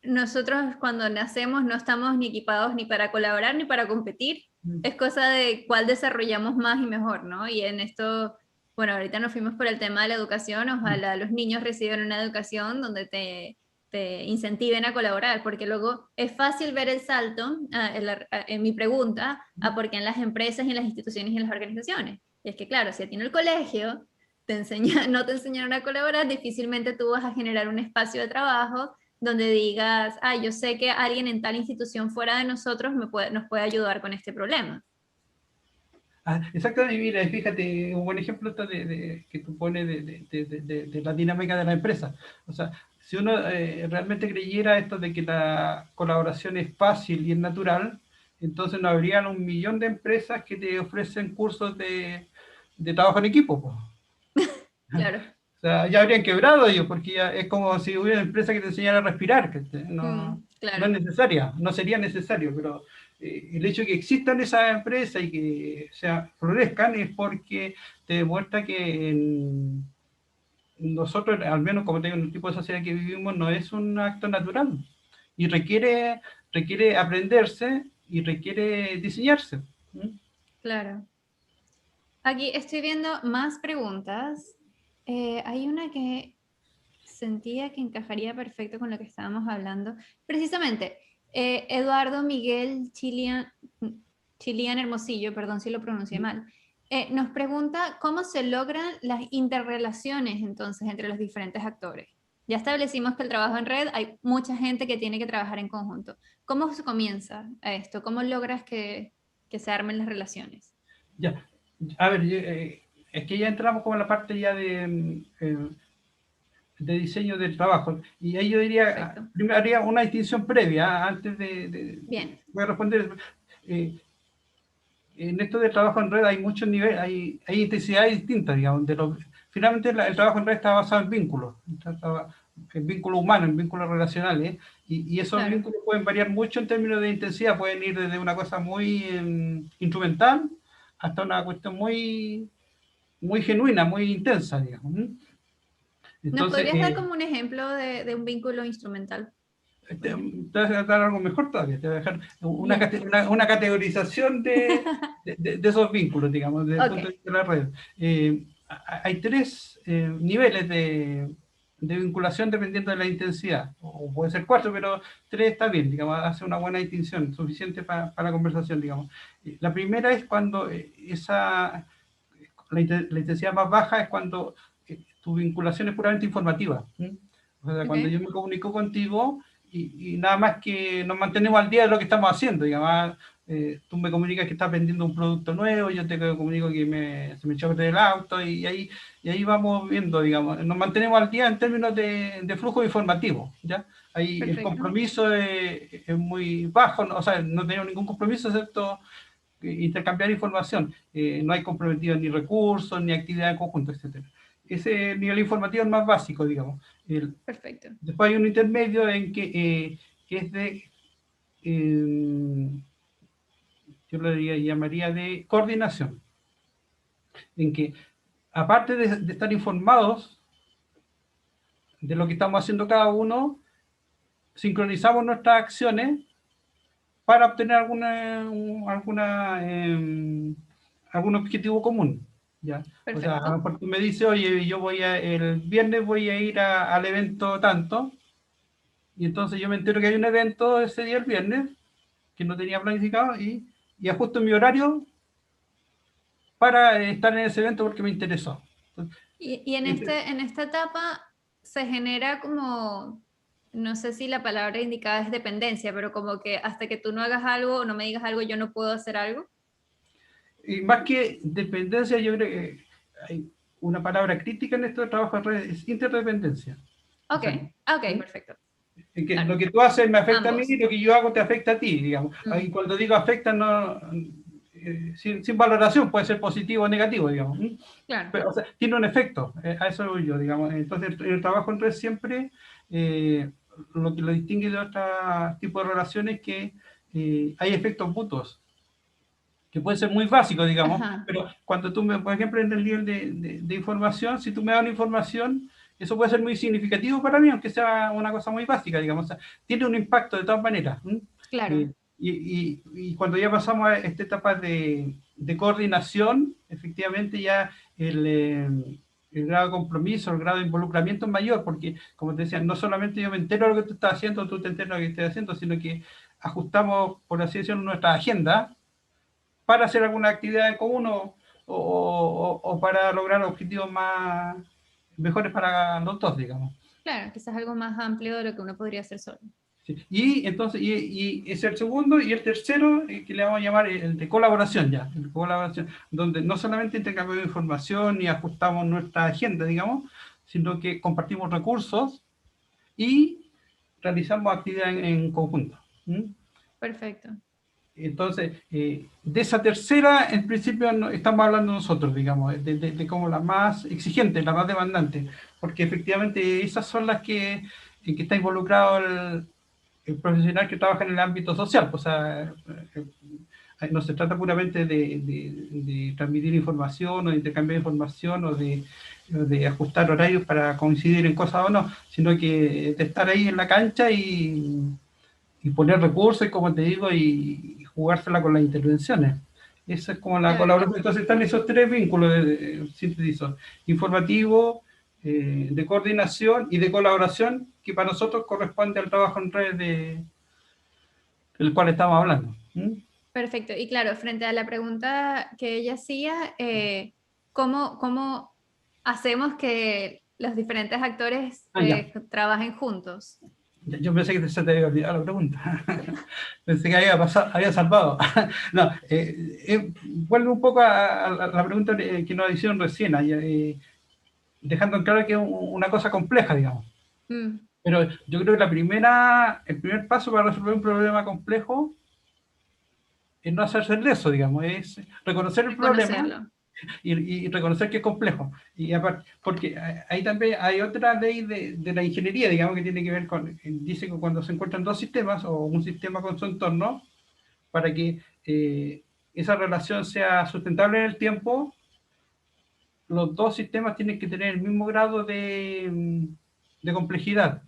A: nosotros cuando nacemos no estamos ni equipados ni para colaborar ni para competir. Es cosa de cuál desarrollamos más y mejor, ¿no? Y en esto, bueno, ahorita nos fuimos por el tema de la educación. Ojalá los niños reciban una educación donde te incentiven a colaborar, porque luego es fácil ver el salto, en mi pregunta, a por qué en las empresas y en las instituciones y en las organizaciones. Y es que, claro, si a ti en el colegio no te enseñaron a colaborar, difícilmente tú vas a generar un espacio de trabajo donde digas, ah, yo sé que alguien en tal institución fuera de nosotros nos puede ayudar con este problema.
B: Exactamente, mira, fíjate, un buen ejemplo está que tú pones de la dinámica de la empresa. O sea, si uno realmente creyera esto de que la colaboración es fácil y es natural, entonces no habrían 1 millón de empresas que te ofrecen cursos de trabajo en equipo, po.
A: Claro.
B: O sea, ya habrían quebrado ellos, porque ya es como si hubiera una empresa que te enseñara a respirar, que no es
A: Claro.
B: necesaria, no sería necesario, pero el hecho de que existan esas empresas y que florezcan es porque te demuestra que nosotros, al menos como te digo, en el tipo de sociedad que vivimos, no es un acto natural y requiere aprenderse y requiere diseñarse. ¿Mm?
A: Claro. Aquí estoy viendo más preguntas. Hay una que sentía que encajaría perfecto con lo que estábamos hablando. Precisamente, Eduardo Miguel Chilian Hermosillo, perdón si lo pronuncié mal, nos pregunta cómo se logran las interrelaciones entonces entre los diferentes actores. Ya establecimos que el trabajo en red hay mucha gente que tiene que trabajar en conjunto. ¿Cómo se comienza a esto? ¿Cómo logras que se armen las relaciones?
B: Ya, a ver, es que ya entramos como en la parte ya de diseño del trabajo. Y ahí yo diría,
A: Perfecto.
B: primero haría una distinción previa, antes
A: Bien.
B: voy a responder. Eh, en esto del trabajo en red hay muchos niveles, hay intensidades distintas, digamos. Finalmente el trabajo en red está basado en vínculos, en vínculos humanos, en vínculos relacionales, y esos
A: Claro.
B: vínculos pueden variar mucho en términos de intensidad, pueden ir desde una cosa muy instrumental hasta una cuestión muy, muy genuina, muy intensa, digamos.
A: ¿Nos
B: Entonces,
A: podrías dar como un ejemplo de un vínculo instrumental, por
B: te
A: ejemplo?
B: voy a dar algo mejor todavía, te voy a dejar
A: Ya.
B: una categorización de esos vínculos, digamos, desde el punto de
A: Ok,
B: vista de la red. Hay tres niveles de vinculación dependiendo de la intensidad, o puede ser cuatro, pero tres está bien, digamos, hace una buena distinción, suficiente para la conversación, digamos. La primera es cuando la intensidad más baja es cuando tu vinculación es puramente informativa. O sea, cuando
A: ok.
B: yo me comunico contigo y nada más que nos mantenemos al día de lo que estamos haciendo. Digamos, tú me comunicas que estás vendiendo un producto nuevo, yo te comunico que se me echó el auto y ahí vamos viendo, digamos, nos mantenemos al día en términos de flujo informativo. ¿Ya? Ahí el
A: Perfecto.
B: compromiso es muy bajo, ¿no? O sea, no tenemos ningún compromiso excepto intercambiar información. No hay comprometidos ni recursos, ni actividad en conjunto, etcétera. Ese nivel informativo es más básico, digamos.
A: Perfecto.
B: Después hay un intermedio en que es eh, yo lo llamaría de coordinación, en que aparte de estar informados de lo que estamos haciendo cada uno, sincronizamos nuestras acciones para obtener algún objetivo común. ¿Ya? O sea, a lo
A: Perfecto.
B: mejor tú me dices, oye, el viernes voy a ir al evento tanto, y entonces yo me entero que hay un evento ese día el viernes, que no tenía planificado, y ajusto mi horario para estar en ese evento porque me interesó. Entonces,
A: Y en esta etapa se genera como, no sé si la palabra indicada es dependencia, pero como que hasta que tú no hagas algo o no me digas algo, yo no puedo hacer algo.
B: y más que dependencia, yo creo que hay una palabra crítica en esto de trabajo en redes, es interdependencia. O
A: Ok,
B: sea,
A: ok, perfecto.
B: que
A: Claro,
B: lo que tú haces me afecta a mí y
A: ambos.
B: lo que yo hago te afecta a ti, digamos.
A: Mm,
B: Ahí cuando digo afecta, no, sin valoración, puede ser positivo o negativo, digamos.
A: claro,
B: Pero, o sea, tiene un efecto, a eso voy yo, digamos. Entonces, el trabajo en red siempre, lo que lo distingue de otros tipos de relaciones es que hay efectos mutuos, que pueden ser muy básicos, digamos,
A: ajá,
B: pero cuando tú, por ejemplo, en el nivel de información, si tú me das una información, eso puede ser muy significativo para mí, aunque sea una cosa muy básica, digamos, o sea, tiene un impacto de todas maneras.
A: claro,
B: Eh, y cuando ya pasamos a esta etapa de coordinación, efectivamente ya el grado de compromiso, el grado de involucramiento es mayor, porque, como te decía, no solamente yo me entero de lo que tú estás haciendo, tú te enteras de lo que estoy haciendo, sino que ajustamos, por así decirlo, nuestra agenda para hacer alguna actividad en común o para lograr objetivos mejores para los dos, digamos.
A: claro, quizás algo más amplio de lo que uno podría hacer solo.
B: Sí. Y entonces, es el segundo y el tercero, que le vamos a llamar el de colaboración ya, el de colaboración, donde no solamente intercambiamos información y ajustamos nuestra agenda, digamos, sino que compartimos recursos y realizamos actividades en conjunto. ¿Mm?
A: Perfecto.
B: Entonces, de esa tercera, en principio estamos hablando nosotros, digamos, de como la más exigente, la más demandante, porque efectivamente esas son las en que está involucrado el profesional que trabaja en el ámbito social. Pues, o sea, no se trata puramente de transmitir información o de intercambiar información o de ajustar horarios para coincidir en cosas o no, sino que de estar ahí en la cancha y poner recursos, como te digo, y jugársela con las intervenciones. Esa es como la
A: Chévere.
B: colaboración. Entonces están esos tres vínculos, sintetizo, informativo, de coordinación y de colaboración, que para nosotros corresponde al trabajo en red del cual estamos hablando. ¿Mm?
A: Perfecto. Y claro, frente a la pregunta que ella hacía, ¿cómo hacemos que los diferentes actores
B: Ah, ya.
A: trabajen juntos?
B: Yo pensé que se te había olvidado la pregunta. Pensé que había salvado. No, vuelve un poco a la pregunta que nos hicieron recién, dejando en claro que es una cosa compleja, digamos.
A: Mm,
B: Pero yo creo que el primer paso para resolver un problema complejo no hacerse el eso, digamos, es reconocer el problema
A: Reconocerlo.
B: y reconocer que es complejo. Y aparte, porque ahí también hay otra ley de la ingeniería, digamos, que tiene que ver con, dice que cuando se encuentran dos sistemas o un sistema con su entorno, para que esa relación sea sustentable en el tiempo, los dos sistemas tienen que tener el mismo grado de complejidad.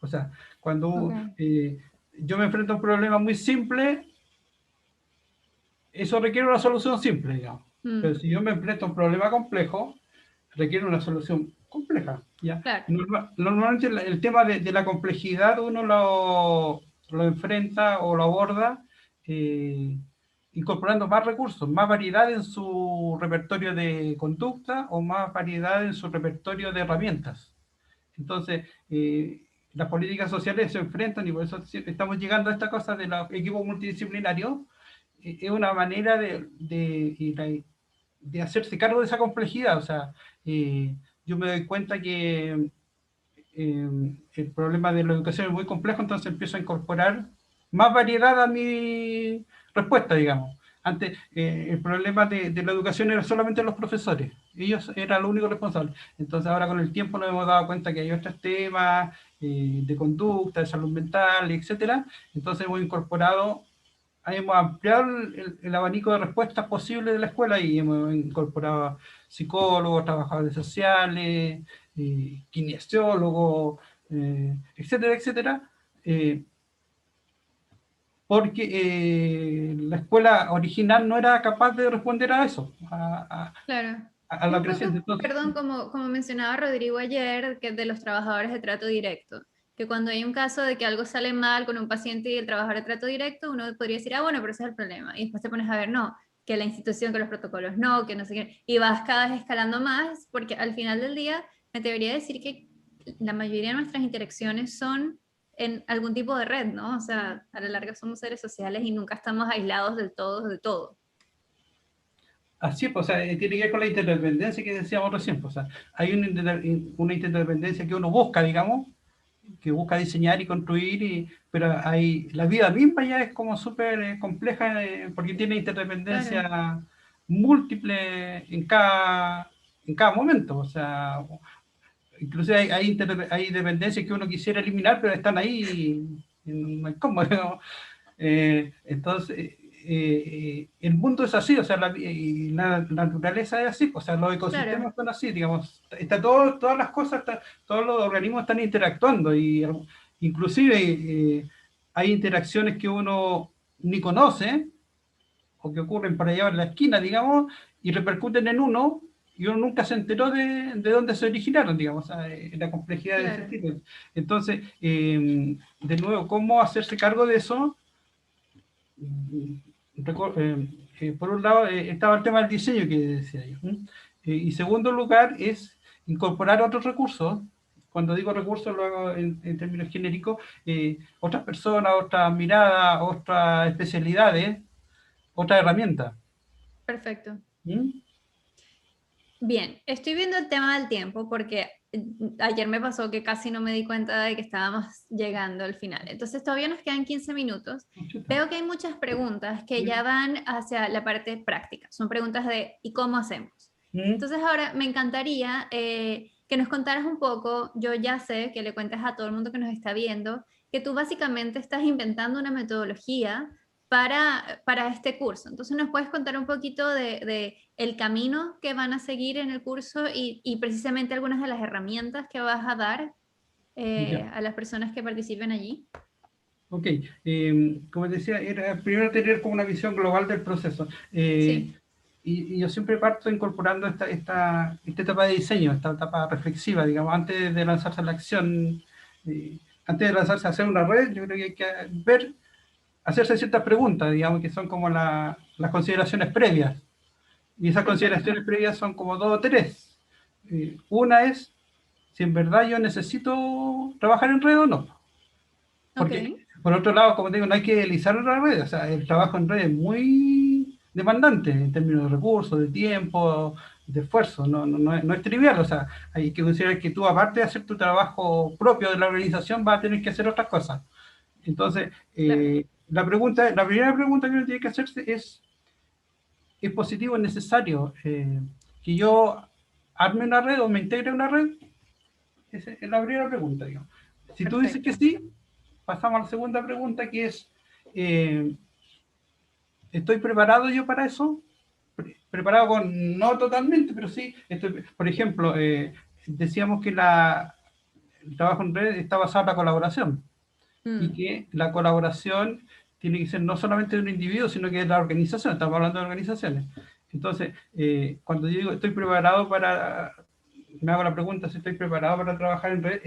B: O sea, cuando
A: Okay.
B: yo me enfrento a un problema muy simple, eso requiere una solución simple, digamos. Pero
A: Mm,
B: si yo me enfrento a un problema complejo, requiere una solución compleja, ¿ya?
A: claro.
B: Normalmente el tema de la complejidad uno lo enfrenta o lo aborda eh, incorporando más recursos, más variedad en su repertorio de conducta o más variedad en su repertorio de herramientas. Entonces, las políticas sociales se enfrentan y por eso estamos llegando a esta cosa de los equipos multidisciplinarios. Es una manera de hacerse cargo de esa complejidad. O sea, yo me doy cuenta que el problema de la educación es muy complejo, entonces empiezo a incorporar más variedad a mi respuesta, digamos. Antes, el problema de la educación era solamente los profesores, ellos eran los únicos responsables. Entonces, ahora con el tiempo nos hemos dado cuenta que hay otros temas de conducta, de salud mental, etcétera. Entonces, hemos ampliado el abanico de respuestas posibles de la escuela y hemos incorporado psicólogos, trabajadores sociales, kinesiólogos, etcétera, etcétera, eh, porque la escuela original no era capaz de responder a eso,
A: Claro.
B: a
A: Y
B: la
A: un poco,
B: creciente. Entonces,
A: perdón, como mencionaba Rodrigo ayer, que de los trabajadores de trato directo, que cuando hay un caso de que algo sale mal con un paciente y el trabajador de trato directo, uno podría decir, ah, bueno, pero ese es el problema. Y después te pones a ver, no, que la institución, que los protocolos no, que no sé qué, y vas cada vez escalando más, porque al final del día me debería decir que la mayoría de nuestras interacciones son en algún tipo de red, ¿no? O sea, a la larga somos seres sociales y nunca estamos aislados del todo de todo.
B: así, pues, o sea, tiene que ver con la interdependencia que decíamos recién. Pues, o sea, hay una interdependencia que uno busca, digamos, que busca diseñar y construir, pero la vida misma ya es como súper compleja porque tiene
A: Claro,
B: interdependencia múltiple en cada momento. O sea, incluso hay dependencias que uno quisiera eliminar, pero están ahí y no hay cómo. ¿No? Entonces, el mundo es así, o sea, la naturaleza es así, o sea, los
A: claro.
B: ecosistemas son así, digamos, está todo, todas las cosas, todos los organismos están interactuando y inclusive hay interacciones que uno ni conoce o que ocurren para allá en la esquina, digamos, y repercuten en uno y uno nunca se enteró de dónde se originaron, digamos, la complejidad de ese
A: Claro.
B: tipo. Entonces, de nuevo, ¿cómo hacerse cargo de eso? Por un lado estaba el tema del diseño que decía yo. Y segundo lugar es incorporar otros recursos. Cuando digo recursos lo hago en términos genéricos, otras personas, otras miradas, otras especialidades, otras herramientas.
A: Perfecto.
B: ¿Mm?
A: Bien, estoy viendo el tema del tiempo porque ayer me pasó que casi no me di cuenta de que estábamos llegando al final. Entonces todavía nos quedan 15 minutos.
B: Chuta.
A: Veo que hay muchas preguntas que ya van hacia la parte práctica. Son preguntas de ¿y cómo hacemos?
B: ¿Mm?
A: Entonces ahora me encantaría que nos contaras un poco, yo ya sé que le cuentes a todo el mundo que nos está viendo, que tú básicamente estás inventando una metodología para este curso. Entonces, ¿nos puedes contar un poquito de el camino que van a seguir en el curso y precisamente algunas de las herramientas que vas a dar
B: Ya.
A: a las personas que participen allí?
B: Ok, como decía, era primero tener como una visión global del proceso.
A: Sí,
B: Y yo siempre parto incorporando esta etapa de diseño, esta etapa reflexiva, digamos, antes de lanzarse a la acción, antes de lanzarse a hacer una red, yo creo que hay que hacerse ciertas preguntas, digamos, que son como las consideraciones previas. Y esas
A: perfecto.
B: consideraciones previas son como dos o tres. Una es si en verdad yo necesito trabajar en red o no.
A: Ok,
B: Porque, por otro lado, como te digo, no hay que idealizar la red. O sea, el trabajo en red es muy demandante en términos de recursos, de tiempo, de esfuerzo. No es trivial. O sea, hay que considerar que tú, aparte de hacer tu trabajo propio de la organización, vas a tener que hacer otras cosas. Entonces,
A: claro.
B: la primera pregunta que uno tiene que hacerse ¿es positivo, es necesario que yo arme una red o me integre a una red? Esa es la primera pregunta, digamos. Si tú dices que
A: Perfecto.
B: sí, pasamos a la segunda pregunta, que es, eh, ¿estoy preparado yo para eso? Preparado con, no totalmente, pero sí, por ejemplo, decíamos que el trabajo en red está basado en la colaboración y
A: Mm,
B: que la colaboración tiene que ser no solamente de un individuo, sino que de la organización, estamos hablando de organizaciones. Entonces, cuando yo digo estoy preparado para, me hago la pregunta si estoy preparado para trabajar en red,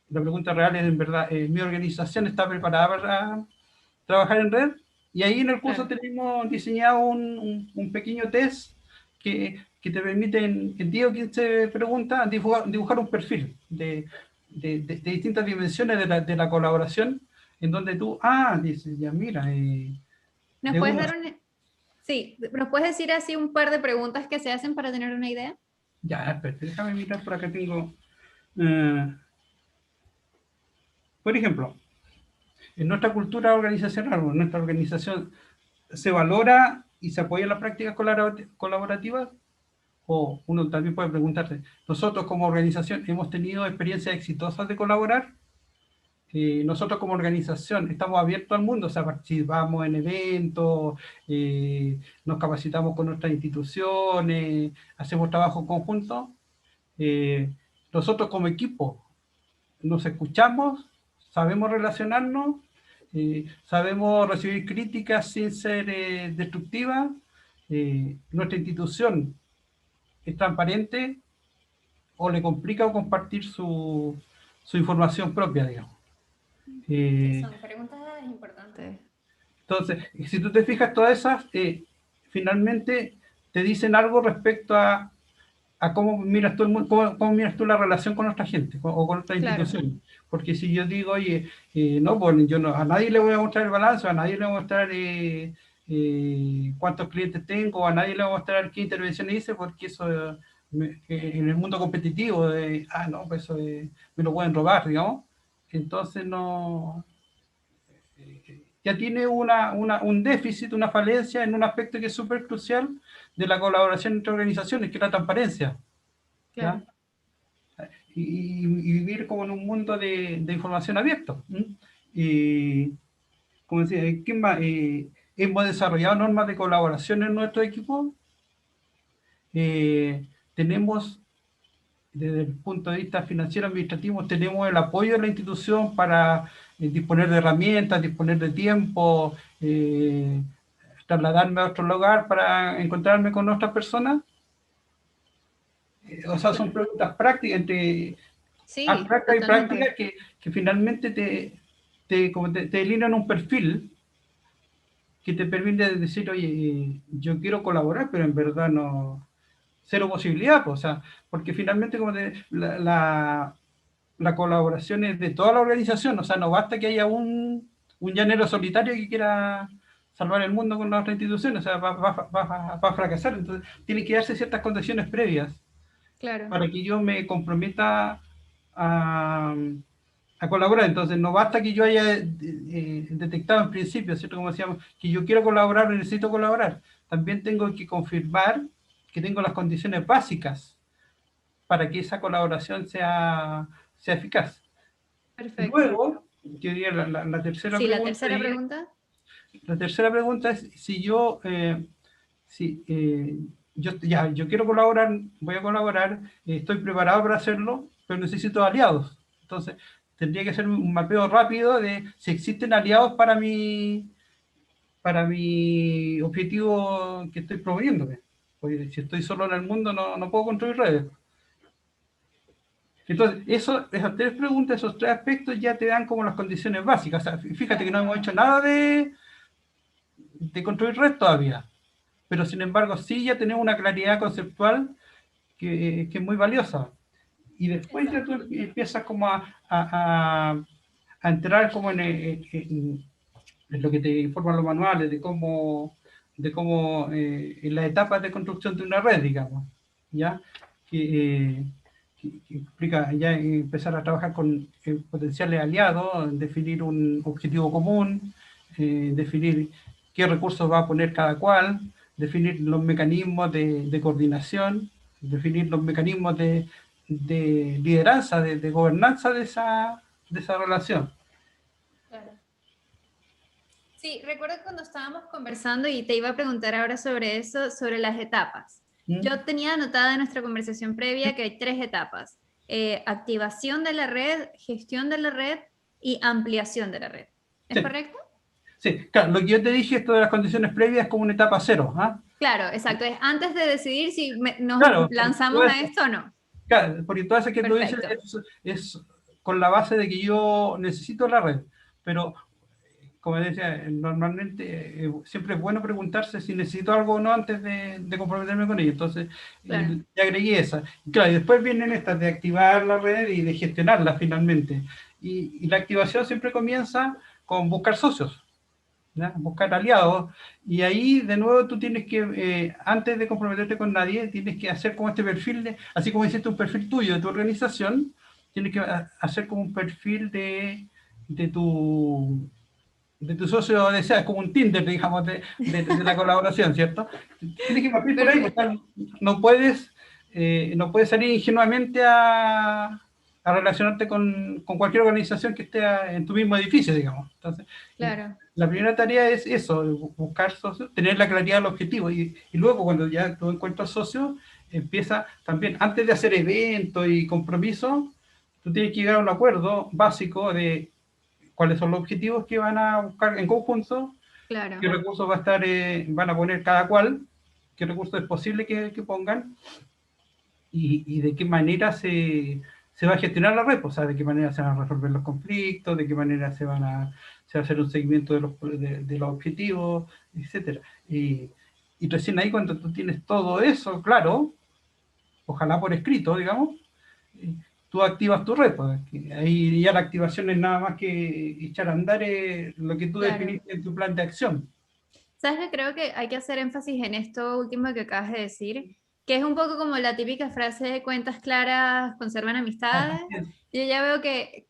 B: la pregunta real es en verdad, ¿mi organización está preparada para trabajar en red? Y ahí en el curso
A: claro.
B: tenemos diseñado un pequeño test que te permite en 10 o 15 preguntas dibujar un perfil de distintas dimensiones de la colaboración, en donde tú, dices, ya mira,
A: ¿Nos
B: de
A: puedes
B: uno,
A: dar sí, ¿nos puedes decir así un par de preguntas que se hacen para tener una idea?
B: ya, espera, déjame mirar por acá, tengo, eh, por ejemplo, en nuestra cultura organizacional, en nuestra organización, ¿se valora y se apoya en las prácticas colaborativas? O uno también puede preguntarse, nosotros como organización hemos tenido experiencias exitosas de colaborar. Nosotros como organización estamos abiertos al mundo, o sea, participamos en eventos, nos capacitamos con nuestras instituciones, hacemos trabajo conjunto. Eh, Nosotros como equipo nos escuchamos, sabemos relacionarnos, sabemos recibir críticas sin ser destructivas. Nuestra institución es transparente o le complica compartir su información propia, digamos.
A: Sí,
B: Eh,
A: son preguntas importantes.
B: entonces, si tú te fijas, todas esas finalmente te dicen algo respecto a cómo miras tú cómo miras tú la relación con nuestra gente o con nuestra
A: Claro,
B: institución. Porque si yo digo, oye, no, pues yo no, a nadie le voy a mostrar el balance, a nadie le voy a mostrar cuántos clientes tengo, a nadie le voy a mostrar qué intervención hice, porque eso en el mundo competitivo, no, pues eso me lo pueden robar, digamos. Entonces no, ya tiene un déficit, una falencia en un aspecto que es súper crucial de la colaboración entre organizaciones, que es la transparencia. ¿Ya?
A: claro.
B: Y vivir como en un mundo de información abierto. Y, como decía, ¿quién más? Hemos desarrollado normas de colaboración en nuestro equipo. Tenemos, desde el punto de vista financiero administrativo, tenemos el apoyo de la institución para disponer de herramientas, disponer de tiempo, trasladarme a otro lugar para encontrarme con otras personas. O sea, son preguntas prácticas, entre
A: Sí,
B: abstractas y prácticas
A: totalmente.
B: que finalmente te delinean un perfil que te permite decir, oye, yo quiero colaborar, pero en verdad no, cero posibilidad, pues, o sea, porque finalmente la colaboración es de toda la organización, o sea, no basta que haya un llanero solitario que quiera salvar el mundo con la otra institución, o sea, va a fracasar, entonces tiene que darse ciertas condiciones previas
A: Claro.
B: para que yo me comprometa a, a colaborar. Entonces, no basta que yo haya detectado en principio, ¿cierto? Como decíamos, que yo quiero colaborar, necesito colaborar. También tengo que confirmar que tengo las condiciones básicas para que esa colaboración sea eficaz.
A: Perfecto.
B: Luego, yo diría la tercera
A: Sí, la
B: pregunta
A: tercera
B: ahí,
A: pregunta.
B: la tercera pregunta es si yo, si, yo quiero colaborar, voy a colaborar, estoy preparado para hacerlo, pero necesito aliados. Entonces, tendría que hacer un mapeo rápido de si existen aliados para mi objetivo que estoy promoviéndome. Porque si estoy solo en el mundo, no puedo construir redes. Entonces, esas tres preguntas, esos tres aspectos ya te dan como las condiciones básicas. O sea, fíjate que no hemos hecho nada de construir redes todavía, pero sin embargo sí ya tenemos una claridad conceptual que es muy valiosa. Y después ya tú
A: Exacto.
B: empiezas como a entrar como en lo que te informan los manuales, de cómo en las etapas de construcción de una red, digamos, ¿ya? Que, que implica ya empezar a trabajar con potenciales aliados, definir un objetivo común, definir qué recursos va a poner cada cual, definir los mecanismos de coordinación, definir los mecanismos de lideranza, de gobernanza de esa relación.
A: Claro. Sí, recuerdo cuando estábamos conversando y te iba a preguntar ahora sobre eso, sobre las etapas.
B: ¿Mm?
A: Yo tenía anotada en nuestra conversación previa que hay 3 etapas: activación de la red, gestión de la red y ampliación de la red. ¿Es
B: Sí,
A: correcto?
B: sí, claro, lo que yo te dije, esto de las condiciones previas es como una etapa cero. ¿Ah?
A: Claro, exacto. Es antes de decidir si nos
B: Claro,
A: lanzamos a esto o no.
B: claro, porque todo eso que tú dices
A: Perfecto.
B: es con la base de que yo necesito la red, pero como decía, normalmente siempre es bueno preguntarse si necesito algo o no antes de comprometerme con ello. Entonces,
A: Claro,
B: ya agregué esa. Y claro, y después vienen estas de activar la red y de gestionarla finalmente. Y la activación siempre comienza con buscar socios, ¿ya? Buscar aliados. Y ahí, de nuevo, tú tienes que, antes de comprometerte con nadie, tienes que hacer como este perfil, así como hiciste un perfil tuyo de tu organización, tienes que hacer como un perfil de tu de tu socio deseas, como un Tinder, digamos, de la colaboración, ¿cierto? Tienes que partir por ahí,
A: perfecto.
B: porque no puedes salir ingenuamente a relacionarte con cualquier organización que esté en tu mismo edificio, digamos. Entonces,
A: Claro,
B: la primera tarea es eso, buscar socios, tener la claridad del objetivo, y luego cuando ya tú encuentras socios, empieza también, antes de hacer eventos y compromisos, tú tienes que llegar a un acuerdo básico de cuáles son los objetivos que van a buscar en conjunto, qué
A: claro,
B: recursos va a estar, van a poner cada cual, qué recursos es posible que pongan y de qué manera se va a gestionar la red, o sea, de qué manera se van a resolver los conflictos, de qué manera se va a hacer un seguimiento de los objetivos, etcétera. Y recién ahí cuando tú tienes todo eso claro, ojalá por escrito, digamos, tú activas tu red. Pues, ahí ya la activación es nada más que echar a andar lo que tú
A: claro.
B: definiste en tu plan de acción.
A: ¿Sabes qué? Creo que hay que hacer énfasis en esto último que acabas de decir, que es un poco como la típica frase de cuentas claras conservan amistades.
B: Así es.
A: Yo ya veo que,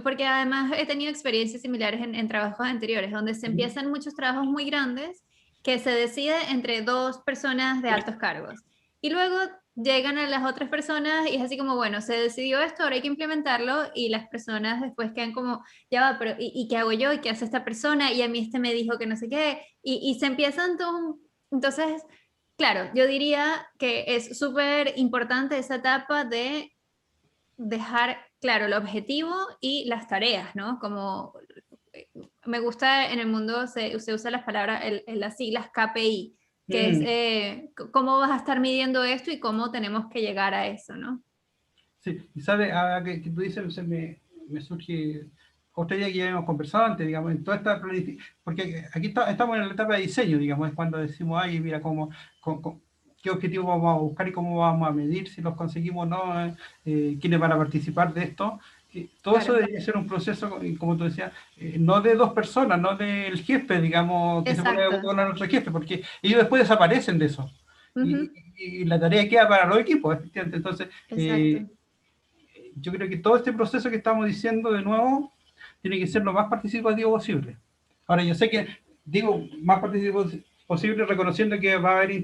A: porque además he tenido experiencias similares en trabajos anteriores, donde se empiezan muchos trabajos muy grandes que se decide entre 2 personas de altos cargos. Y luego llegan a las otras personas y es así como, bueno, se decidió esto, ahora hay que implementarlo y las personas después quedan como, ya va, pero ¿y qué hago yo? ¿Y qué hace esta persona? Y a mí este me dijo que no sé qué. Y se empiezan todo. Entonces, claro, yo diría que es súper importante esa etapa de dejar claro el objetivo y las tareas, ¿no? Como me gusta en el mundo, se usa las palabras, las siglas KPI, que es
B: Mm,
A: cómo vas a estar midiendo esto y cómo tenemos que llegar a eso, ¿no?
B: sí, y sabes, ahora que tú dices, me surge otra idea que ya hemos conversado antes, digamos, en toda esta planificación, porque aquí estamos en la etapa de diseño, digamos, es cuando decimos, ay, mira, qué objetivos vamos a buscar y cómo vamos a medir, si los conseguimos o no, quiénes van a participar de esto. Todo eso
A: Claro,
B: debería ser un proceso, como tú decías, no de 2 personas, no del jefe, digamos, que se pone a
A: exacto.
B: con nuestro jefe, porque ellos después desaparecen de eso. Y,
A: Ujú,
B: y la tarea queda para los equipos, efectivamente. Entonces,
A: exacto.
B: yo creo que todo este proceso que estamos diciendo de nuevo tiene que ser lo más participativo posible. Ahora, yo sé que digo más participativo posible reconociendo que va a haber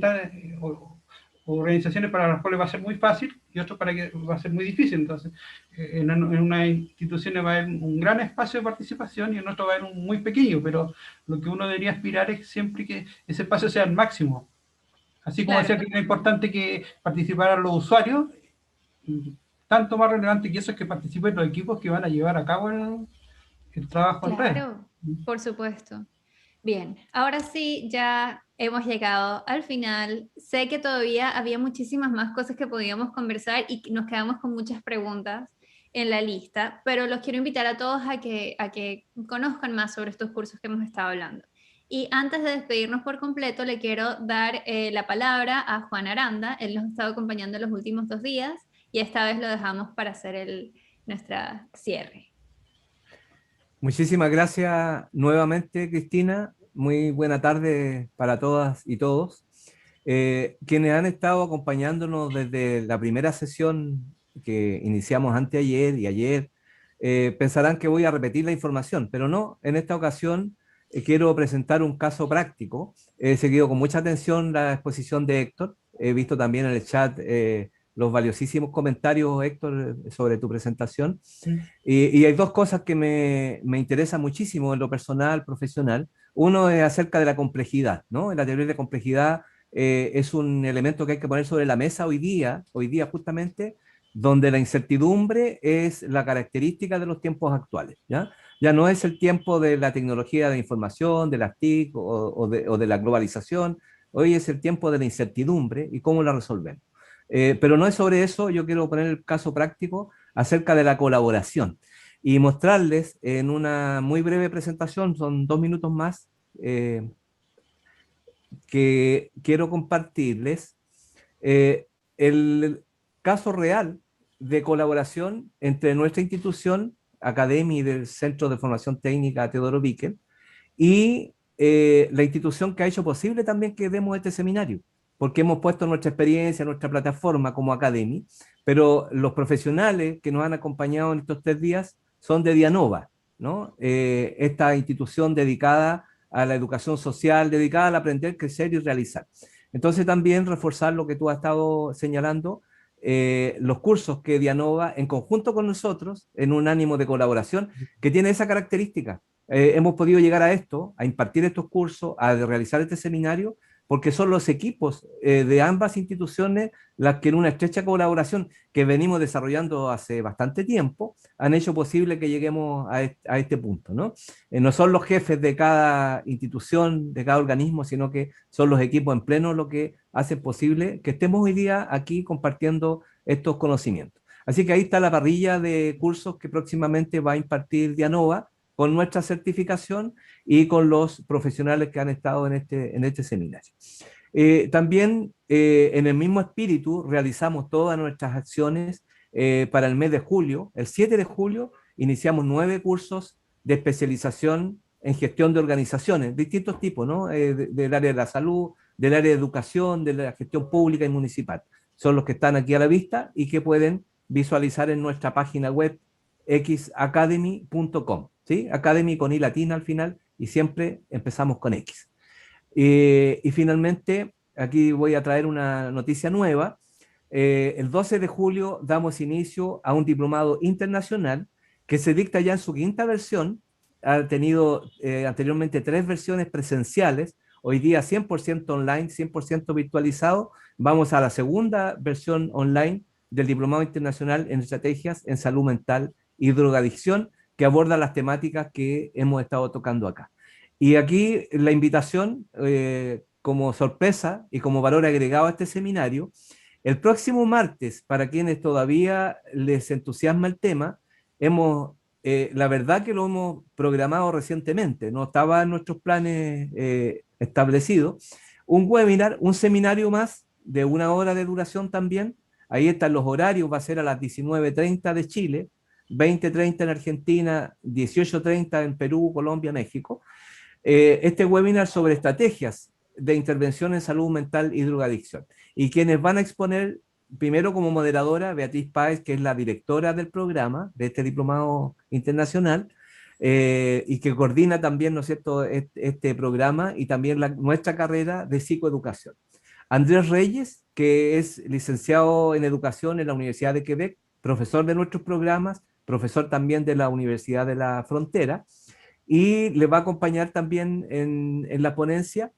B: organizaciones para las cuales va a ser muy fácil y otras para que va a ser muy difícil. Entonces, en unas instituciones va a haber un gran espacio de participación y en otras va a haber un muy pequeño, pero lo que uno debería aspirar es siempre que ese espacio sea el máximo. Así como decía
A: Claro.
B: que era importante que participaran los usuarios, tanto más relevante que eso es que participen los equipos que van a llevar a cabo el trabajo en red.
A: Claro, por supuesto. Bien, ahora sí, ya hemos llegado al final. Sé que todavía había muchísimas más cosas que podíamos conversar y que nos quedamos con muchas preguntas en la lista, pero los quiero invitar a todos a que conozcan más sobre estos cursos que hemos estado hablando. Y antes de despedirnos por completo, le quiero dar la palabra a Juan Aranda. Él nos ha estado acompañando los últimos 2 días y esta vez lo dejamos para hacer nuestra cierre.
C: Muchísimas gracias nuevamente, Cristina. Muy buena tarde para todas y todos. Quienes han estado acompañándonos desde la primera sesión que iniciamos anteayer y ayer, pensarán que voy a repetir la información, pero no, en esta ocasión quiero presentar un caso práctico. He seguido con mucha atención la exposición de Héctor. He visto también en el chat los valiosísimos comentarios, Héctor, sobre tu presentación. Y hay dos cosas que me interesan muchísimo en lo personal, profesional. Uno es acerca de la complejidad, ¿no? La teoría de complejidad es un elemento que hay que poner sobre la mesa hoy día justamente, donde la incertidumbre es la característica de los tiempos actuales, ¿ya? Ya no es el tiempo de la tecnología de información, de las TIC o de la globalización. Hoy es el tiempo de la incertidumbre y cómo la resolvemos. Pero no es sobre eso, yo quiero poner el caso práctico acerca de la colaboración y mostrarles en una muy breve presentación, son 2 minutos más, que quiero compartirles el caso real de colaboración entre nuestra institución, Academy del Centro de Formación Técnica Teodoro Bickel, y la institución que ha hecho posible también que demos este seminario, porque hemos puesto nuestra experiencia, nuestra plataforma como Academy, pero los profesionales que nos han acompañado en estos 3 días son de Dianova, ¿no? Esta institución dedicada a la educación social, dedicada al aprender, crecer y realizar. Entonces también reforzar lo que tú has estado señalando, los cursos que Dianova, en conjunto con nosotros, en un ánimo de colaboración, que tiene esa característica. Hemos podido llegar a esto, a impartir estos cursos, a realizar este seminario, porque son los equipos de ambas instituciones las que en una estrecha colaboración que venimos desarrollando hace bastante tiempo, han hecho posible que lleguemos a este punto, ¿no? No son los jefes de cada institución, de cada organismo, sino que son los equipos en pleno lo que hacen posible que estemos hoy día aquí compartiendo estos conocimientos. Así que ahí está la parrilla de cursos que próximamente va a impartir Dianova con nuestra certificación y con los profesionales que han estado en este seminario. También en el mismo espíritu realizamos todas nuestras acciones para el mes de julio. El 7 de julio iniciamos 9 cursos de especialización en gestión de organizaciones, distintos tipos, ¿no? Del área de la salud, del área de educación, de la gestión pública y municipal. Son los que están aquí a la vista y que pueden visualizar en nuestra página web xacademy.com, ¿sí? Academy con I latina al final y siempre empezamos con X. Y finalmente, aquí voy a traer una noticia nueva. El 12 de julio damos inicio a un diplomado internacional que se dicta ya en su 5ª versión. Ha tenido anteriormente 3 versiones presenciales, hoy día 100% online, 100% virtualizado. Vamos a la 2ª versión online del Diplomado Internacional en Estrategias en Salud Mental y Drogadicción, que aborda las temáticas que hemos estado tocando acá. Y aquí la invitación, como sorpresa y como valor agregado a este seminario, el próximo martes, para quienes todavía les entusiasma el tema, la verdad que lo hemos programado recientemente, no estaba en nuestros planes establecidos, un webinar, un seminario más de 1 hora de duración también. Ahí están los horarios, va a ser a las 19:30 de Chile, 20:30 en Argentina, 18:30 en Perú, Colombia, México. Este webinar sobre estrategias de intervención en salud mental y drogadicción. Y quienes van a exponer, primero como moderadora, Beatriz Páez, que es la directora del programa, de este diplomado internacional, y que coordina también, ¿no es cierto?, este programa y también nuestra carrera de psicoeducación. Andrés Reyes, que es licenciado en educación en la Universidad de Quebec, profesor de nuestros programas, profesor también de la Universidad de la Frontera, y le va a acompañar también en la ponencia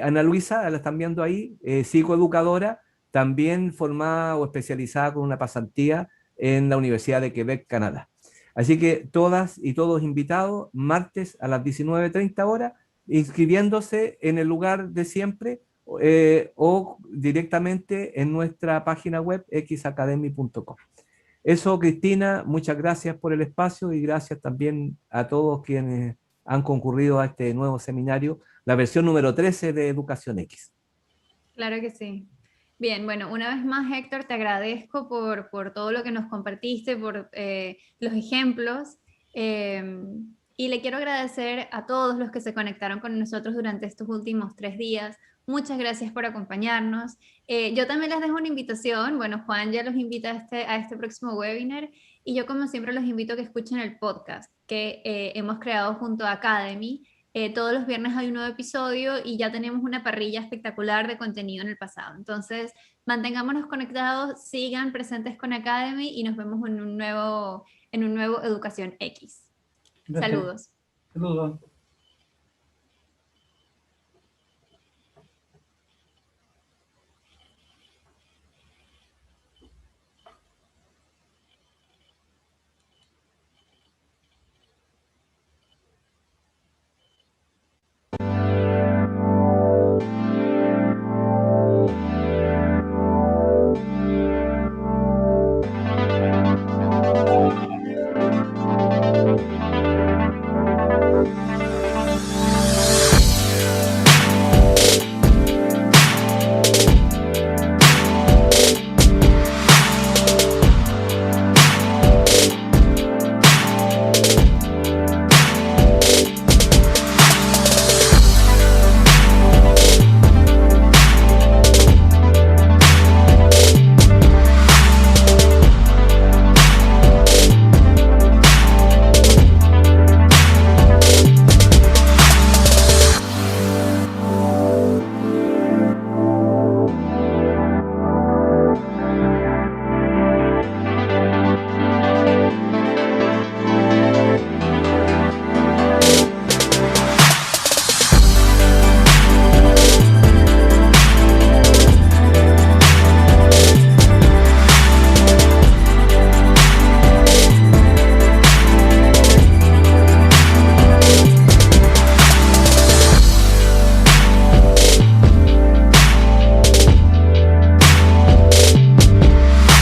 C: Ana Luisa, la están viendo ahí, psicoeducadora, también formada o especializada con una pasantía en la Universidad de Quebec, Canadá. Así que todas y todos invitados, martes a las 19:30 horas, inscribiéndose en el lugar de siempre o directamente en nuestra página web xacademy.com. Eso, Cristina, muchas gracias por el espacio y gracias también a todos quienes han concurrido a este nuevo seminario, la versión número 13 de Educación X.
A: Claro que sí. Bien, bueno, una vez más, Héctor, te agradezco por todo lo que nos compartiste, por los ejemplos. Y le quiero agradecer a todos los que se conectaron con nosotros durante estos últimos 3 días. Muchas gracias por acompañarnos. Yo también les dejo una invitación. Bueno, Juan ya los invita a este próximo webinar y yo como siempre los invito a que escuchen el podcast que hemos creado junto a Academy, Todos los viernes hay un nuevo episodio y ya tenemos una parrilla espectacular de contenido en el pasado. Entonces, mantengámonos conectados, sigan presentes con Academy y nos vemos en un nuevo Educación X.
B: Gracias.
A: Saludos.
B: Saludos.